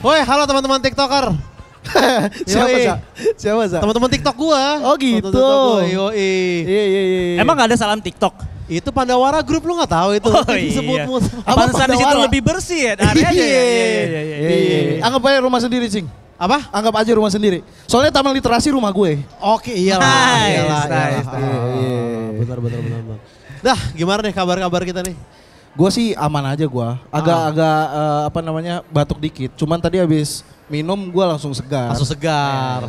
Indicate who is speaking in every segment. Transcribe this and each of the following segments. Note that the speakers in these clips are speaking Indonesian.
Speaker 1: Woi, halo teman-teman TikToker.
Speaker 2: Siapa Za?
Speaker 1: Teman-teman TikTok gua.
Speaker 2: Oh gitu. Iya.
Speaker 3: Emang gak ada salam TikTok?
Speaker 1: Itu Pandawara Group lu nggak tahu itu?
Speaker 3: Oh
Speaker 1: Disebut
Speaker 3: iya. Pantesan di situ lebih bersih ya areanya.
Speaker 2: Iya. Anggap aja rumah sendiri, Cing.
Speaker 1: Apa?
Speaker 2: Anggap aja rumah sendiri. Soalnya taman literasi rumah gue.
Speaker 1: Oke, iyalah.
Speaker 3: Nice.
Speaker 1: Benar. Dah, gimana nih kabar-kabar kita nih?
Speaker 2: Gue sih aman aja gue. Agak batuk dikit. Cuman tadi habis minum gue langsung segar.
Speaker 1: Langsung segar.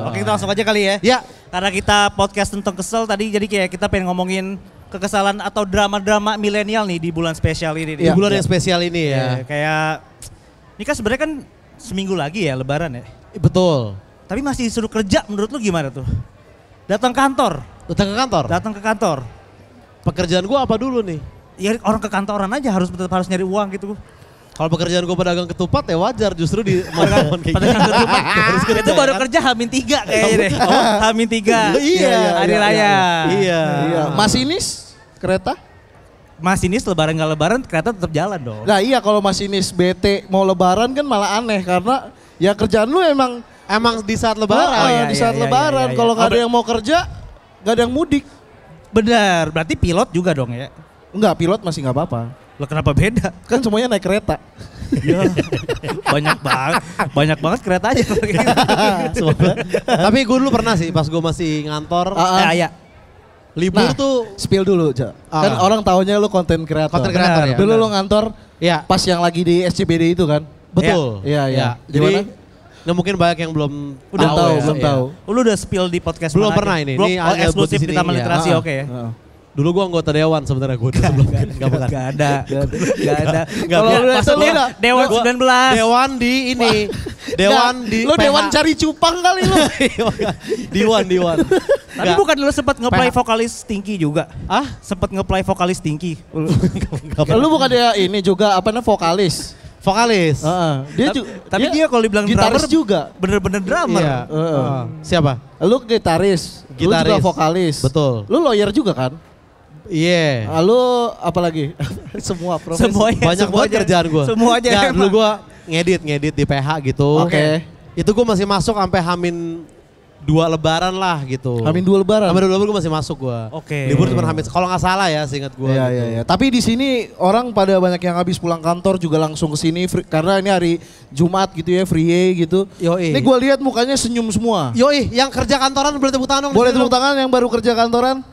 Speaker 3: Oke, kita langsung aja kali ya.
Speaker 1: Ya.
Speaker 3: Karena kita podcast tentang kesel tadi, jadi kayak kita pengen ngomongin kekesalan atau drama-drama milenial nih di bulan spesial ini.
Speaker 1: Di bulan yang spesial ini ya.
Speaker 3: Kayak ini kan sebenarnya kan seminggu lagi ya Lebaran ya.
Speaker 1: Betul.
Speaker 3: Tapi masih disuruh kerja, menurut lu gimana tuh? Datang ke kantor.
Speaker 1: Pekerjaan gua apa dulu nih?
Speaker 3: Ya orang ke kantoran aja tetap harus nyari uang gitu.
Speaker 1: Kalau pekerjaan gue pedagang ketupat ya wajar justru di momen kayak
Speaker 3: Pedagang
Speaker 1: gitu.
Speaker 3: ketupat. Itu baru kerja H-3 kayaknya deh. H-3.
Speaker 1: Iya.
Speaker 3: Hari raya.
Speaker 1: Iya.
Speaker 2: Masinis kereta?
Speaker 3: Masinis lebaran gak lebaran kereta tetap jalan dong.
Speaker 2: Nah iya kalau masinis BT mau lebaran kan malah aneh karena ya kerjaan lu emang
Speaker 1: di saat lebaran.
Speaker 2: Di saat lebaran. Kalau gak ada yang mau kerja, gak ada yang mudik.
Speaker 3: Benar, berarti pilot juga dong ya?
Speaker 2: Enggak, pilot masih gak apa-apa.
Speaker 3: Loh kenapa beda?
Speaker 2: Kan semuanya naik kereta.
Speaker 3: Ya, banyak banget keretanya.
Speaker 1: Tapi gue dulu pernah sih pas gue masih ngantor.
Speaker 3: Ya.
Speaker 1: Libur tuh
Speaker 2: spill dulu, Ja. Kan orang taunya lu konten kreator.
Speaker 1: Konten kreator ya.
Speaker 2: Dulu lu ngantor
Speaker 1: ya.
Speaker 2: Pas yang lagi di SCBD itu kan?
Speaker 1: Betul.
Speaker 2: Iya.
Speaker 1: Jadi nggak mungkin banyak yang belum tahu.
Speaker 3: Lu udah spill di podcast
Speaker 1: belum
Speaker 3: mana
Speaker 1: pernah
Speaker 3: aja?
Speaker 1: ini.
Speaker 3: Belum,
Speaker 1: Ini
Speaker 3: eksklusif di Taman Literasi oke ya.
Speaker 1: Dulu gue anggota dewan sebenarnya gue sebelum
Speaker 3: Gak ada.
Speaker 2: Kalau
Speaker 3: maksudnya Dewan 19.
Speaker 1: Dewan di ini. Dewan di
Speaker 2: lu dewan cari cupang kali lu.
Speaker 1: Dewan.
Speaker 3: Tapi bukan lu sempat nge-play vokalis Stinky juga? Sempat nge-play vokalis Stinky.
Speaker 2: Lu bukan dia ini juga vokalis.
Speaker 3: Dia kalau dibilang
Speaker 2: gitaris
Speaker 3: drummer
Speaker 2: juga.
Speaker 3: Bener-bener drummer.
Speaker 1: Iya. Siapa?
Speaker 2: Lu gitaris. Lu juga vokalis.
Speaker 1: Betul.
Speaker 2: Lu lawyer juga kan?
Speaker 1: Iya.
Speaker 2: Lu apa lagi? Semua profesi.
Speaker 1: Banyak banget kerjaan gue.
Speaker 3: Semuanya.
Speaker 1: Ya, dulu gue ngedit di PH gitu.
Speaker 2: Oke.
Speaker 1: Itu gue masih masuk sampai Hamin 2 lebaran lah gitu.
Speaker 2: Hamin 2 lebaran
Speaker 1: gue masih masuk gue.
Speaker 3: Oke.
Speaker 1: Libur cuma Hamin, kalau nggak salah ya seingat gue.
Speaker 2: Iya. Tapi di sini orang pada banyak yang habis pulang kantor juga langsung ke sini karena ini hari Jumat gitu ya, free gitu.
Speaker 1: Yoi.
Speaker 2: Ini gue lihat mukanya senyum semua.
Speaker 1: Yoi, yang kerja kantoran boleh tepuk tangan dong.
Speaker 2: Boleh tepuk tangan yang baru kerja kantoran.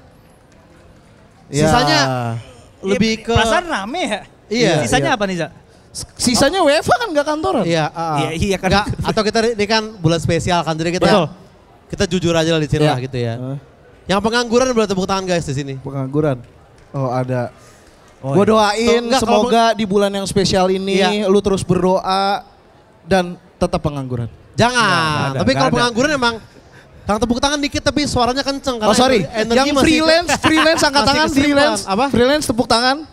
Speaker 1: Sisanya lebih ke
Speaker 3: perasaan rame ya?
Speaker 1: Iya.
Speaker 3: Sisanya apa nih, Za?
Speaker 2: Sisanya WFH kan gak kantoran?
Speaker 1: Iya,
Speaker 3: iya kan.
Speaker 1: Atau kita ini kan bulan spesial kan, jadi kita jujur aja lah di sini lah gitu ya. Yang pengangguran boleh tepuk tangan guys di sini.
Speaker 2: Pengangguran. Oh ada. Gue doain semoga di bulan yang spesial ini lu terus berdoa dan tetap pengangguran.
Speaker 1: Jangan. Tapi kalau pengangguran emang tepuk tangan dikit tapi suaranya kenceng.
Speaker 2: Oh sorry, yang freelance angkat tangan, freelance.
Speaker 1: Apa?
Speaker 2: Freelance tepuk tangan.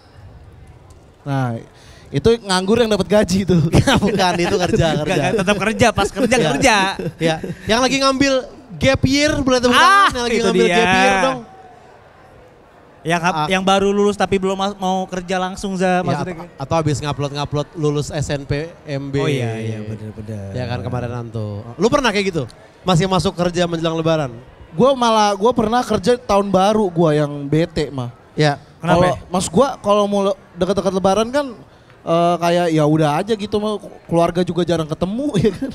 Speaker 2: Nah itu nganggur yang dapat gaji tuh.
Speaker 1: Bukan, itu kerja.
Speaker 3: Tetap kerja, pas kerja.
Speaker 1: Ya. Yang lagi ngambil gap year boleh tepuk tangan. Yang lagi ngambil gap year dong.
Speaker 3: Yang baru lulus tapi belum mau kerja langsung, Za, maksudnya.
Speaker 1: Atau habis ngupload lulus SNPMB.
Speaker 3: Oh iya benar.
Speaker 1: Ya kan kemarinan tuh. Lu pernah kayak gitu? Masih masuk kerja menjelang lebaran?
Speaker 2: Gue pernah kerja tahun baru yang bete mah.
Speaker 1: Ya.
Speaker 3: Kenapa?
Speaker 2: Mas kalau mau dekat-dekat lebaran kan kayak ya udah aja gitu, keluarga juga jarang ketemu ya kan.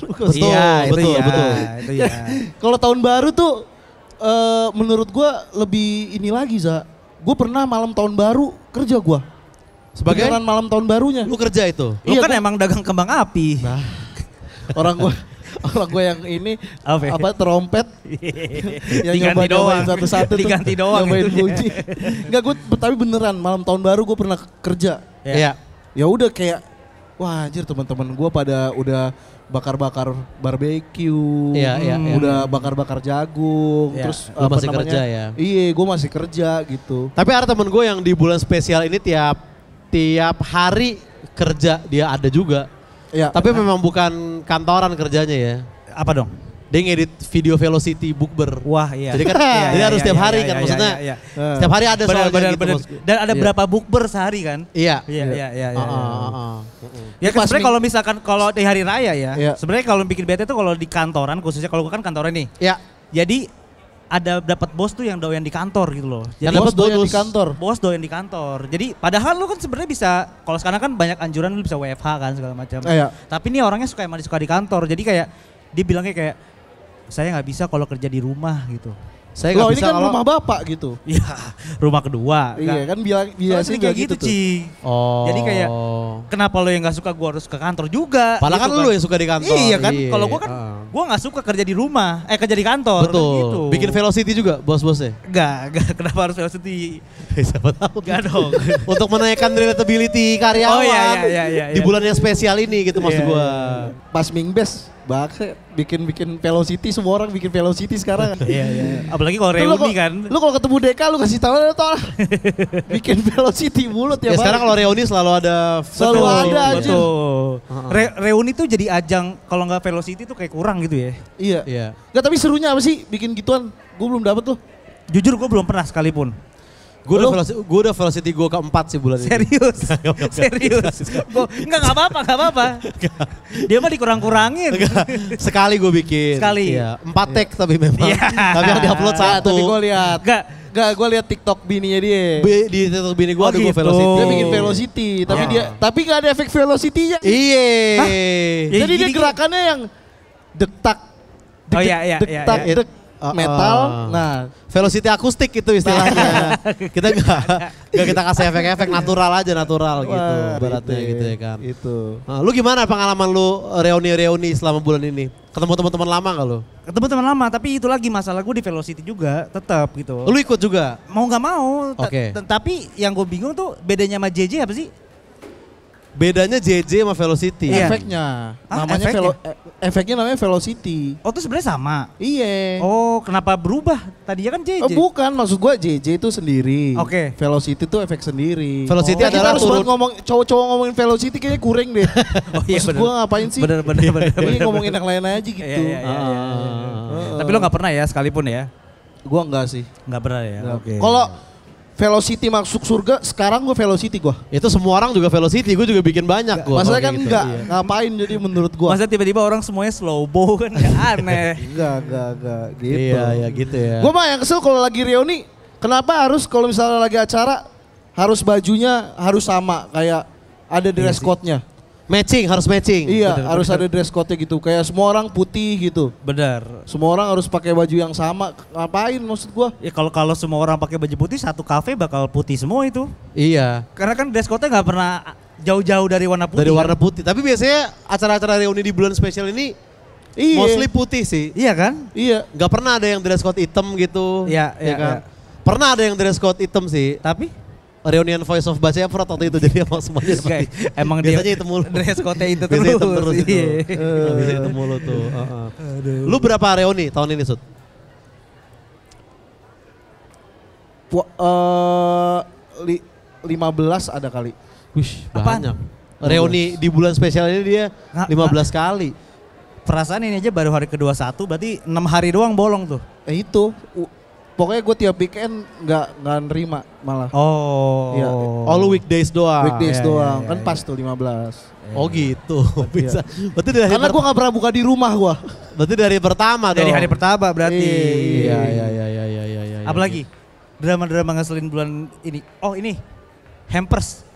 Speaker 1: Betul.
Speaker 2: Kalau tahun baru tuh menurut gue lebih ini lagi, Za. Gue pernah malam tahun baru kerja gue.
Speaker 1: Sebagai
Speaker 2: malam tahun barunya.
Speaker 1: Lu kerja itu?
Speaker 3: Lu kan emang dagang kembang api.
Speaker 2: Nah, orang gue yang ini trompet yang nyobain satu-satu
Speaker 3: diganti doang
Speaker 2: nyobain bunyi. Enggak, gue tapi beneran malam tahun baru gue pernah kerja.
Speaker 1: Iya.
Speaker 2: Ya udah kayak wah anjir, teman-teman gue pada udah bakar-bakar barbeque.
Speaker 1: Iya.
Speaker 2: Udah bakar-bakar jagung.
Speaker 1: Ya.
Speaker 2: Terus
Speaker 1: lu masih kerja ya?
Speaker 2: Iya, gue masih kerja gitu.
Speaker 1: Tapi ada temen gue yang di bulan spesial ini tiap hari kerja, dia ada juga.
Speaker 2: Ya.
Speaker 1: Tapi memang bukan kantoran kerjanya ya.
Speaker 3: Apa dong?
Speaker 1: dia ngedit video Velocity bukber.
Speaker 3: Wah iya.
Speaker 1: Jadi kan jadi harus setiap hari kan maksudnya. Setiap hari ada soalnya gitu.
Speaker 3: Dan ada berapa bukber sehari kan?
Speaker 1: Iya.
Speaker 3: Iya.
Speaker 1: Ya
Speaker 3: sebenarnya kalau misalkan kalau di hari raya ya, sebenarnya kalau bikin bete tuh kalau di kantoran khususnya kalau gue kan kantoran nih.
Speaker 1: Iya.
Speaker 3: Jadi ada dapat bos tuh yang doyan di kantor gitu loh. Jadi
Speaker 2: bos doyan di kantor.
Speaker 3: Bos doyan di kantor. Jadi padahal lu kan sebenarnya bisa kalau sekarang kan banyak anjuran lu bisa WFH kan segala macam. Tapi ini orangnya emang suka di kantor. Jadi kayak dia bilangnya kayak saya nggak bisa kalau kerja di rumah gitu.
Speaker 2: Saya nggak bisa. Ini kan rumah bapak gitu.
Speaker 3: Iya, rumah kedua.
Speaker 2: Iya kan biasa
Speaker 3: kayak gitu Ci. Jadi kayak kenapa lo yang nggak suka gua harus ke kantor juga?
Speaker 1: Padahal
Speaker 3: gitu
Speaker 1: kan lu yang suka di kantor.
Speaker 3: Iya kan, kalau gua kan gua nggak suka kerja di rumah, kerja di kantor.
Speaker 1: Betul.
Speaker 3: Gitu.
Speaker 1: Bikin Velocity juga bos-bosnya?
Speaker 3: Enggak. Kenapa harus Velocity?
Speaker 1: Siapa tahu.
Speaker 3: Enggak dong.
Speaker 1: Untuk menaikkan relatability karyawan.
Speaker 3: Oh iya.
Speaker 1: Di bulan yang spesial ini gitu maksud gua.
Speaker 2: Pas Mingbes, bikin Velocity, semua orang bikin Velocity sekarang.
Speaker 3: Iya. Apalagi kalau reuni kan.
Speaker 2: Lu kalau ketemu Deka lu kasih tahu lah. Bikin Velocity mulut ya.
Speaker 1: Sekarang kalau reuni selalu ada.
Speaker 2: Selalu ada aja.
Speaker 3: Reuni tuh jadi ajang kalau nggak Velocity tuh kayak kurang gitu ya.
Speaker 2: Iya. Enggak, tapi serunya apa sih bikin gituan? Gue belum dapet tuh.
Speaker 3: Jujur gue belum pernah sekalipun.
Speaker 1: Gue udah Velocity gue keempat sih bulan ini.
Speaker 3: Serius. Enggak apa-apa. Dia mah dikurang-kurangin.
Speaker 1: Sekali gue bikin.
Speaker 3: Sekali.
Speaker 1: Iya. 4 tag tapi memang. Tapi yang diupload 1.
Speaker 2: Tapi gue lihat. Enggak, gue lihat TikTok bininya dia.
Speaker 1: Di TikTok bini gue ada gue
Speaker 3: gitu.
Speaker 1: Velocity.
Speaker 2: Dia bikin Velocity, tapi nggak ada efek Velocity-nya.
Speaker 1: Iya.
Speaker 2: Jadi dia gerakannya yang dektak. Dektak metal. Nah,
Speaker 1: Velocity akustik itu istilahnya. Kita nggak kita kasih efek-efek natural gitu. Beratnya gitu ya kan.
Speaker 2: Itu.
Speaker 1: Nah, lu gimana pengalaman lu reuni selama bulan ini? Ketemu teman-teman lama gak lu?
Speaker 3: Ketemu teman lama, tapi itu lagi masalah gue di Velocity juga tetap gitu.
Speaker 1: Lu ikut juga?
Speaker 3: Mau nggak mau.
Speaker 1: Oke.
Speaker 3: Tapi yang gue bingung tuh bedanya sama JJ apa sih?
Speaker 1: Bedanya JJ sama Velocity.
Speaker 2: Efeknya. Namanya efeknya namanya Velocity.
Speaker 3: Oh, itu sebenarnya sama.
Speaker 2: Iya.
Speaker 3: Oh, kenapa berubah? Tadinya kan JJ.
Speaker 2: Bukan, maksud gua JJ itu sendiri.
Speaker 3: Oke.
Speaker 2: Velocity itu efek sendiri.
Speaker 1: Velocity adalah
Speaker 2: kita harus ngomong cowok-cowok ngomongin Velocity kayaknya kurang deh.
Speaker 3: Oh iya,
Speaker 2: maksud gua ngapain sih?
Speaker 3: Bener.
Speaker 2: Ini ngomongin yang lain aja gitu.
Speaker 3: Iya. Tapi lo nggak pernah ya sekalipun ya?
Speaker 2: Gua enggak sih.
Speaker 3: Nggak pernah ya. Oke.
Speaker 2: Kalau Velocity masuk surga, sekarang gue Velocity gue.
Speaker 1: Itu semua orang juga Velocity, gue juga bikin banyak gue.
Speaker 2: Masalahnya kan gitu. Enggak, ngapain jadi menurut gue.
Speaker 3: Masa tiba-tiba orang semuanya slow bow kan aneh.
Speaker 2: Enggak gitu.
Speaker 1: Iya gitu ya.
Speaker 2: Gue mah yang kesel kalau lagi reuni, kenapa harus kalau misalnya lagi acara, harus bajunya harus sama, kayak ada dress code-nya.
Speaker 1: Harus matching.
Speaker 2: Iya, harus ada dress code-nya gitu. Kayak semua orang putih gitu.
Speaker 3: Benar.
Speaker 2: Semua orang harus pakai baju yang sama. Ngapain maksud gua?
Speaker 3: Ya kalau semua orang pakai baju putih, satu kafe bakal putih semua itu.
Speaker 1: Iya.
Speaker 3: Karena kan dress code-nya nggak pernah jauh-jauh dari warna putih.
Speaker 1: Dari warna putih. Tapi biasanya acara-acara reuni di bulan spesial ini mostly putih sih.
Speaker 3: Iya kan?
Speaker 2: Iya.
Speaker 1: Gak pernah ada yang dress code hitam gitu.
Speaker 3: Iya
Speaker 1: kan? Pernah ada yang dress code hitam sih.
Speaker 3: Tapi
Speaker 1: reunian Voice of Baca Efrot waktu itu jadi emang semuanya seperti
Speaker 3: emang
Speaker 1: biasanya itu mulu.
Speaker 3: Dress code itu terus.
Speaker 1: Biasanya hitam terus itu. Biasanya itu mulu tuh. Lu berapa reuni tahun ini, Sud?
Speaker 2: 15 ada kali.
Speaker 1: Wih, banyak. Reuni di bulan spesial ini dia 15 kali.
Speaker 3: Perasaan ini aja baru hari ke-21 berarti 6 hari doang bolong tuh.
Speaker 2: Itu pokoknya gue tiap weekend nggak nerima malah.
Speaker 3: Oh.
Speaker 2: Iya.
Speaker 1: Oh lu weekdays doang.
Speaker 2: Weekdays doang. Kan pas tuh 15.
Speaker 1: Oh gitu. Bisa. Berarti dari
Speaker 2: karena gue nggak pernah buka di rumah gue.
Speaker 1: Berarti dari pertama dong.
Speaker 3: Dari hari pertama berarti.
Speaker 1: Iya.
Speaker 3: Apalagi drama-drama ngeselin bulan ini. Oh ini Hampers.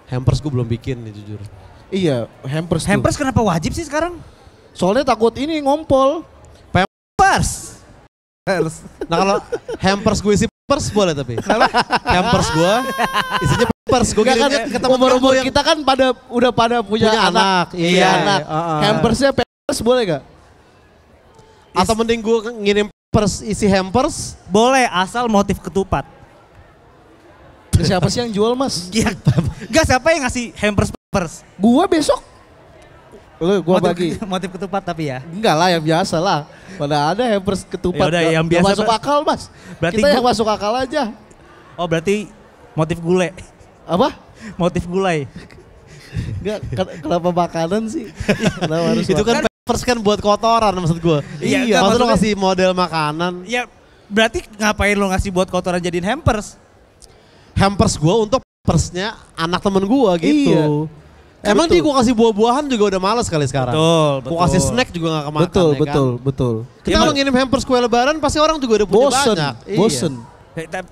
Speaker 1: Hampers gue belum bikin nih jujur.
Speaker 2: Iya, hampers.
Speaker 3: Hampers kenapa wajib sih sekarang?
Speaker 2: Soalnya takut ini ngompol.
Speaker 3: Hampers.
Speaker 1: Nah kalau hampers gue isi pers boleh tapi. Hampers gue isinya pers. Gue
Speaker 2: kan
Speaker 1: ketemu
Speaker 2: umur kita kan udah pada punya anak.
Speaker 1: Iya
Speaker 2: anak. Hampersnya pers boleh gak?
Speaker 1: Atau mending gue ngirim pers isi hampers?
Speaker 3: Boleh asal motif ketupat.
Speaker 2: Siapa sih yang jual mas?
Speaker 3: Gak siapa yang ngasih hampers?
Speaker 2: Gua besok. Gua bagi.
Speaker 3: Motif ketupat tapi ya?
Speaker 2: Enggak lah yang biasa lah. Pada ada hampers ketupat.
Speaker 3: Yaudah, yang biasa
Speaker 2: masuk akal mas.
Speaker 3: Berarti
Speaker 2: kita yang masuk akal aja.
Speaker 3: Oh berarti motif gulai.
Speaker 2: Apa?
Speaker 3: Motif gulai.
Speaker 2: Enggak, kenapa makanan sih? Kenapa harus
Speaker 1: itu kan Hampers kan buat kotoran maksud gue.
Speaker 3: Iya.
Speaker 1: Maksud lo kasih model makanan.
Speaker 3: Ya berarti ngapain lo ngasih buat kotoran jadiin hampers?
Speaker 1: Hampers gue untuk persnya anak temen gue gitu. Iya. Emang gue kasih buah-buahan juga udah males kali sekarang.
Speaker 3: Betul.
Speaker 1: Gue kasih snack juga gak kemakan.
Speaker 2: Betul.
Speaker 1: Kita kalau ngirim hampers kue lebaran pasti orang juga udah punya banyak.
Speaker 2: Bosen.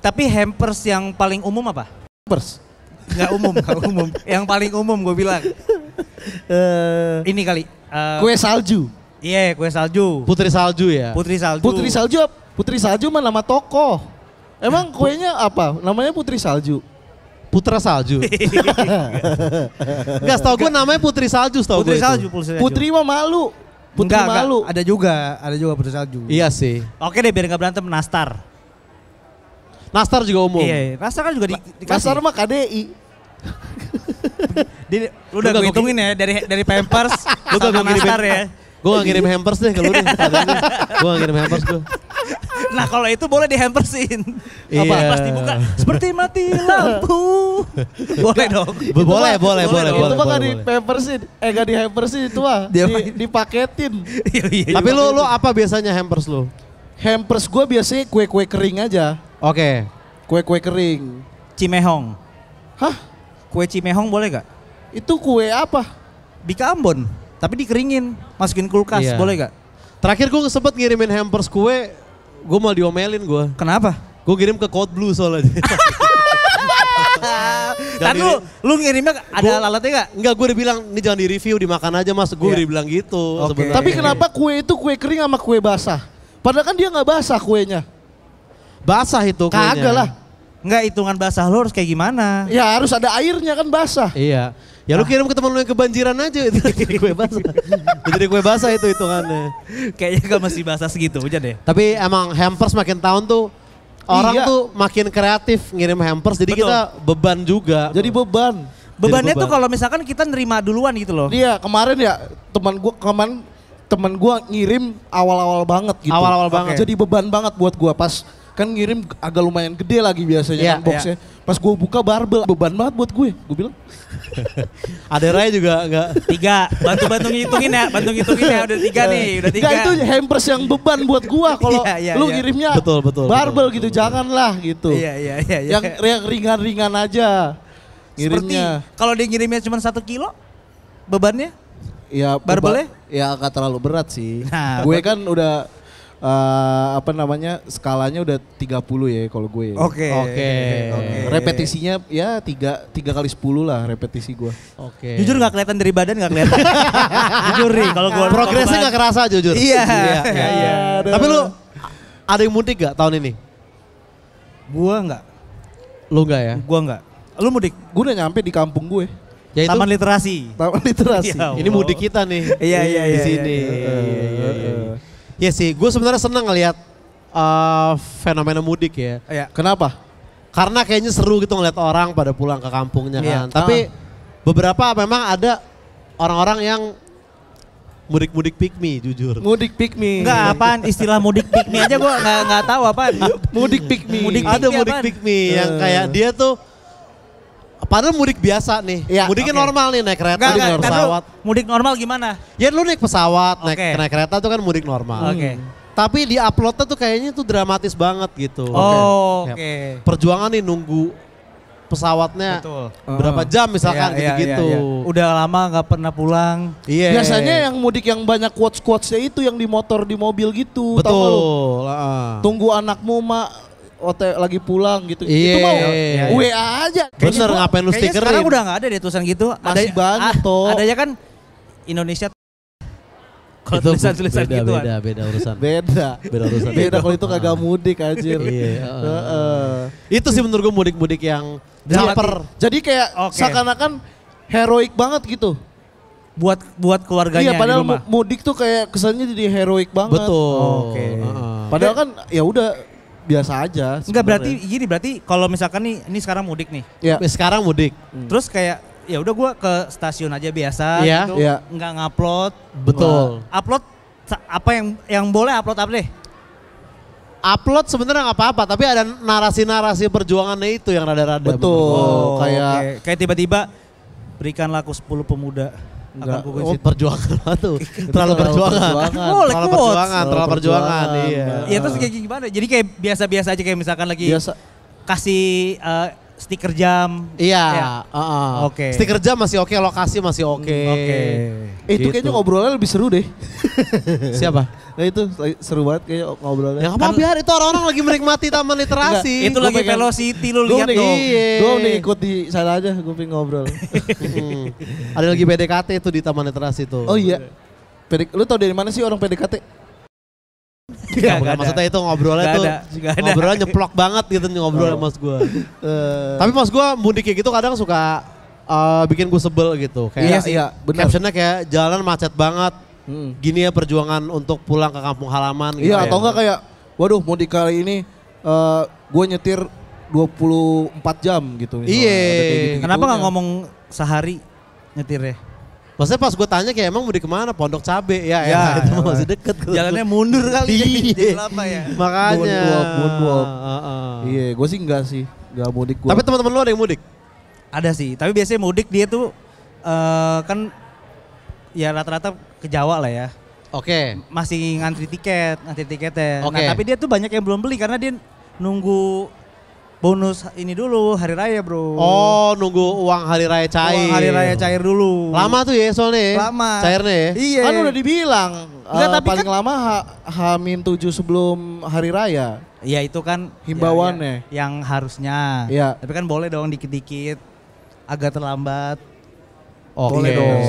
Speaker 3: Tapi hampers yang paling umum apa?
Speaker 2: Hampers?
Speaker 3: Gak umum. Yang paling umum gue bilang. Ini kali.
Speaker 2: Kue salju.
Speaker 3: Iya, kue salju.
Speaker 1: Putri salju ya?
Speaker 2: Putri salju mah nama tokoh. Emang kuenya apa? Namanya Putri Salju.
Speaker 1: Putra Salju. Enggak, setahu gue namanya Putri Salju setahu gue.
Speaker 2: Putri mah malu. Malu.
Speaker 3: Ada juga Putri Salju.
Speaker 1: Iya sih.
Speaker 3: Oke deh biar gak berantem Nastar.
Speaker 1: Nastar juga umum.
Speaker 3: Iya, Nastar kan juga dikasih.
Speaker 2: Nastar mah KDI.
Speaker 3: Lu udah gue hitungin ya dari Pampers, lu gak gue Nastar ya.
Speaker 1: Gue gak ngirim hampers deh kalau deh. Gue gak ngirim hampers gue.
Speaker 3: Nah kalau itu boleh dihampersin. Apa? Pas dibuka seperti mati lampu. Boleh dong.
Speaker 1: Boleh.
Speaker 2: Itu mah gak di-hampersin. Gak di-hampersin itu mah. Dipaketin.
Speaker 1: Tapi lu apa biasanya hampers lu?
Speaker 2: Hampers gue biasanya kue-kue kering aja.
Speaker 1: Oke.
Speaker 2: Kue-kue kering.
Speaker 3: Cimehong.
Speaker 2: Hah?
Speaker 3: Kue cimehong boleh gak?
Speaker 2: Itu kue apa?
Speaker 3: Di Ambon. Tapi dikeringin. Masukin kulkas. Boleh gak?
Speaker 1: Terakhir gue sempet ngirimin hampers kue. Gue mau diomelin gue.
Speaker 3: Kenapa?
Speaker 1: Gue kirim ke Code Blue soalnya.
Speaker 3: Kan lu ngirimnya ada alatnya gak?
Speaker 1: Enggak, gue udah bilang ini jangan di review, dimakan aja mas. Gue udah bilang gitu.
Speaker 2: Okay. Tapi kenapa kue itu kue kering sama kue basah? Padahal kan dia gak basah kuenya.
Speaker 1: Basah itu kuenya.
Speaker 2: Kagak lah.
Speaker 3: Enggak, hitungan basah lu harus kayak gimana?
Speaker 2: Ya harus ada airnya kan basah.
Speaker 1: Iya. Ya lu kirim ke temen lu yang kebanjiran aja itu jadi kue basah. Jadi kue basah itu hitungannya.
Speaker 3: Kayaknya gak mesti basah segitu aja deh.
Speaker 1: Tapi emang hampers makin tahun tuh orang tuh makin kreatif ngirim hampers. Jadi kita beban juga.
Speaker 2: Jadi beban.
Speaker 3: Bebannya tuh kalau misalkan kita nerima duluan gitu loh.
Speaker 2: Iya kemarin ya teman gua ngirim awal-awal banget gitu.
Speaker 1: Awal-awal banget.
Speaker 2: Jadi beban banget buat gua pas kan ngirim agak lumayan gede lagi biasanya kan boxnya. Pas gue buka barbel, beban banget buat gue bilang.
Speaker 1: Ada Ray juga enggak.
Speaker 3: 3, bantu ngitungin ya, udah 3 nih, udah 3.
Speaker 2: Enggak, itu hampers yang beban buat gue kalau lu ngirimnya barbel gitu, janganlah gitu.
Speaker 3: Iya.
Speaker 2: Yang ringan-ringan aja ngirimnya.
Speaker 3: Kalau dia ngirimnya cuma 1 kilo bebannya?
Speaker 2: Ya barbelnya? Ya gak terlalu berat sih. Nah, gue kan udah skalanya udah 30 ya kalau gue.
Speaker 3: Oke.
Speaker 2: Repetisinya ya 3 kali 10 lah repetisi gue.
Speaker 3: Oke. Jujur gak kelihatan dari badan, gak kelihatan. Jujur nih kalau gue
Speaker 1: progresnya gak kerasa jujur.
Speaker 3: Iya.
Speaker 1: Tapi lu ada yang mudik gak tahun ini?
Speaker 3: Gua enggak.
Speaker 1: Lu enggak ya?
Speaker 3: Gua enggak. Lu mudik?
Speaker 2: Gue udah nyampe di kampung gue.
Speaker 1: Yaitu?
Speaker 3: Taman Literasi.
Speaker 1: Ini mudik kita nih.
Speaker 3: Iya.
Speaker 1: Di sini. Ya sih, gue sebenarnya senang ngelihat fenomena mudik ya.
Speaker 3: Iya.
Speaker 2: Kenapa?
Speaker 1: Karena kayaknya seru gitu ngeliat orang pada pulang ke kampungnya kan. Tapi beberapa memang ada orang-orang yang mudik-mudik pick me jujur.
Speaker 2: Mudik pick me.
Speaker 3: Enggak, apaan istilah mudik pick me aja gue nggak tahu apaan.
Speaker 2: Mudik pick me.
Speaker 1: Ada mudik pick me yang kayak dia tuh padahal mudik biasa nih, mudiknya normal nih naik kereta, naik pesawat.
Speaker 3: Mudik normal gimana?
Speaker 1: Ya lu naik pesawat, naik kereta tuh kan mudik normal. Tapi di uploadnya tuh kayaknya tuh dramatis banget gitu.
Speaker 3: Oke.
Speaker 1: Perjuangan nih nunggu pesawatnya berapa jam misalkan gitu-gitu.
Speaker 3: Udah lama gak pernah pulang.
Speaker 1: Iya.
Speaker 2: Biasanya yang mudik yang banyak quotes-quotesnya itu yang di motor, di mobil gitu.
Speaker 1: Betul.
Speaker 2: Tunggu anakmu lagi pulang gitu.
Speaker 1: Itu
Speaker 2: mau WA aja.
Speaker 1: Bener, ngapain lu stikerin?
Speaker 3: Sekarang udah gak ada deh tulisan gitu.
Speaker 2: Masih banyak toh.
Speaker 3: Adanya kan Indonesia. Kalau tulisan-tulisan gitu.
Speaker 1: Beda urusan.
Speaker 2: Beda kalau itu kagak mudik anjir.
Speaker 1: Itu sih menurut gue mudik-mudik yang caper.
Speaker 2: Jadi kayak seakan-akan heroik banget gitu.
Speaker 3: Buat keluarganya.
Speaker 2: Iya, padahal mudik tuh kayak kesannya jadi heroik banget.
Speaker 1: Betul.
Speaker 2: Padahal kan ya udah biasa aja.
Speaker 3: Enggak, berarti kalau misalkan nih ini sekarang mudik nih.
Speaker 2: Ya.
Speaker 1: Sekarang mudik.
Speaker 3: Terus kayak ya udah gua ke stasiun aja biasa gitu.
Speaker 2: Iya.
Speaker 3: Enggak ngupload.
Speaker 1: Betul.
Speaker 3: Upload apa yang boleh upload apa deh?
Speaker 1: Upload sebenarnya nggak apa-apa, tapi ada narasi-narasi perjuangannya itu yang rada-rada.
Speaker 2: Betul. Kayak
Speaker 3: tiba-tiba berikanlah aku 10 pemuda.
Speaker 1: Perjuangan tuh. Terlalu perjuangan. Terlalu perjuangan. Iya.
Speaker 3: Iya terus kayak gimana? Jadi kayak biasa-biasa aja kayak misalkan lagi kasih stiker jam.
Speaker 1: Iya.
Speaker 3: Oke.
Speaker 1: Stiker jam masih oke, lokasi masih oke.
Speaker 2: Itu kayaknya ngobrolnya lebih seru deh.
Speaker 1: Siapa?
Speaker 2: Nah itu seru banget kayaknya ngobrolnya.
Speaker 1: Ya apa biar itu orang-orang lagi menikmati taman literasi.
Speaker 3: Itu lagi velocity lu lihat dong.
Speaker 2: Gue udah ikut di sana aja, gue pengen ngobrol.
Speaker 1: Ada lagi PDKT itu di taman literasi tuh.
Speaker 2: Oh iya. Lu tau dari mana sih orang PDKT?
Speaker 1: Gak maksudnya itu ngobrolnya tuh ngobrolnya nyeplok banget gitu ngobrolnya mas gue. Tapi mas gue mudik kayak gitu kadang suka bikin gue sebel gitu. Kayak
Speaker 2: iya benar.
Speaker 1: Captionnya kayak jalan macet banget. Gini ya perjuangan untuk pulang ke kampung halaman gitu.
Speaker 2: Iya atau enggak kayak waduh mudik kali ini gue nyetir 24 jam gitu.
Speaker 1: Iya.
Speaker 3: Kenapa gak ngomong sehari nyetirnya?
Speaker 1: Maksudnya pas gue tanya kayak emang mau di kemana? Pondok Cabe ya itu masih deket.
Speaker 3: Jalannya mundur kali
Speaker 1: ya. Apa ya? Makanya.
Speaker 2: Moonwalk. Iya gue sih enggak sih. Enggak mudik gue.
Speaker 1: Tapi teman-teman lu ada yang mudik?
Speaker 3: Ada sih, tapi biasanya mudik dia tuh kan ya rata-rata ke Jawa lah ya.
Speaker 1: Oke.
Speaker 3: Masih ngantri tiketnya.
Speaker 1: Oke.
Speaker 3: Nah tapi dia tuh banyak yang belum beli karena dia nunggu bonus ini dulu hari raya bro.
Speaker 1: Oh nunggu uang hari raya cair.
Speaker 3: Uang hari raya cair dulu.
Speaker 1: Lama tuh ya soalnya.
Speaker 3: Lama.
Speaker 1: Cairnya ya.
Speaker 2: Iya. Kan udah dibilang
Speaker 3: tapi
Speaker 2: paling
Speaker 3: kan,
Speaker 2: lama H-7 sebelum hari raya.
Speaker 3: Iya itu kan
Speaker 2: himbauannya.
Speaker 3: Ya, yang harusnya.
Speaker 2: Iya.
Speaker 3: Tapi kan boleh dong dikit-dikit agak terlambat.
Speaker 2: Boleh dong.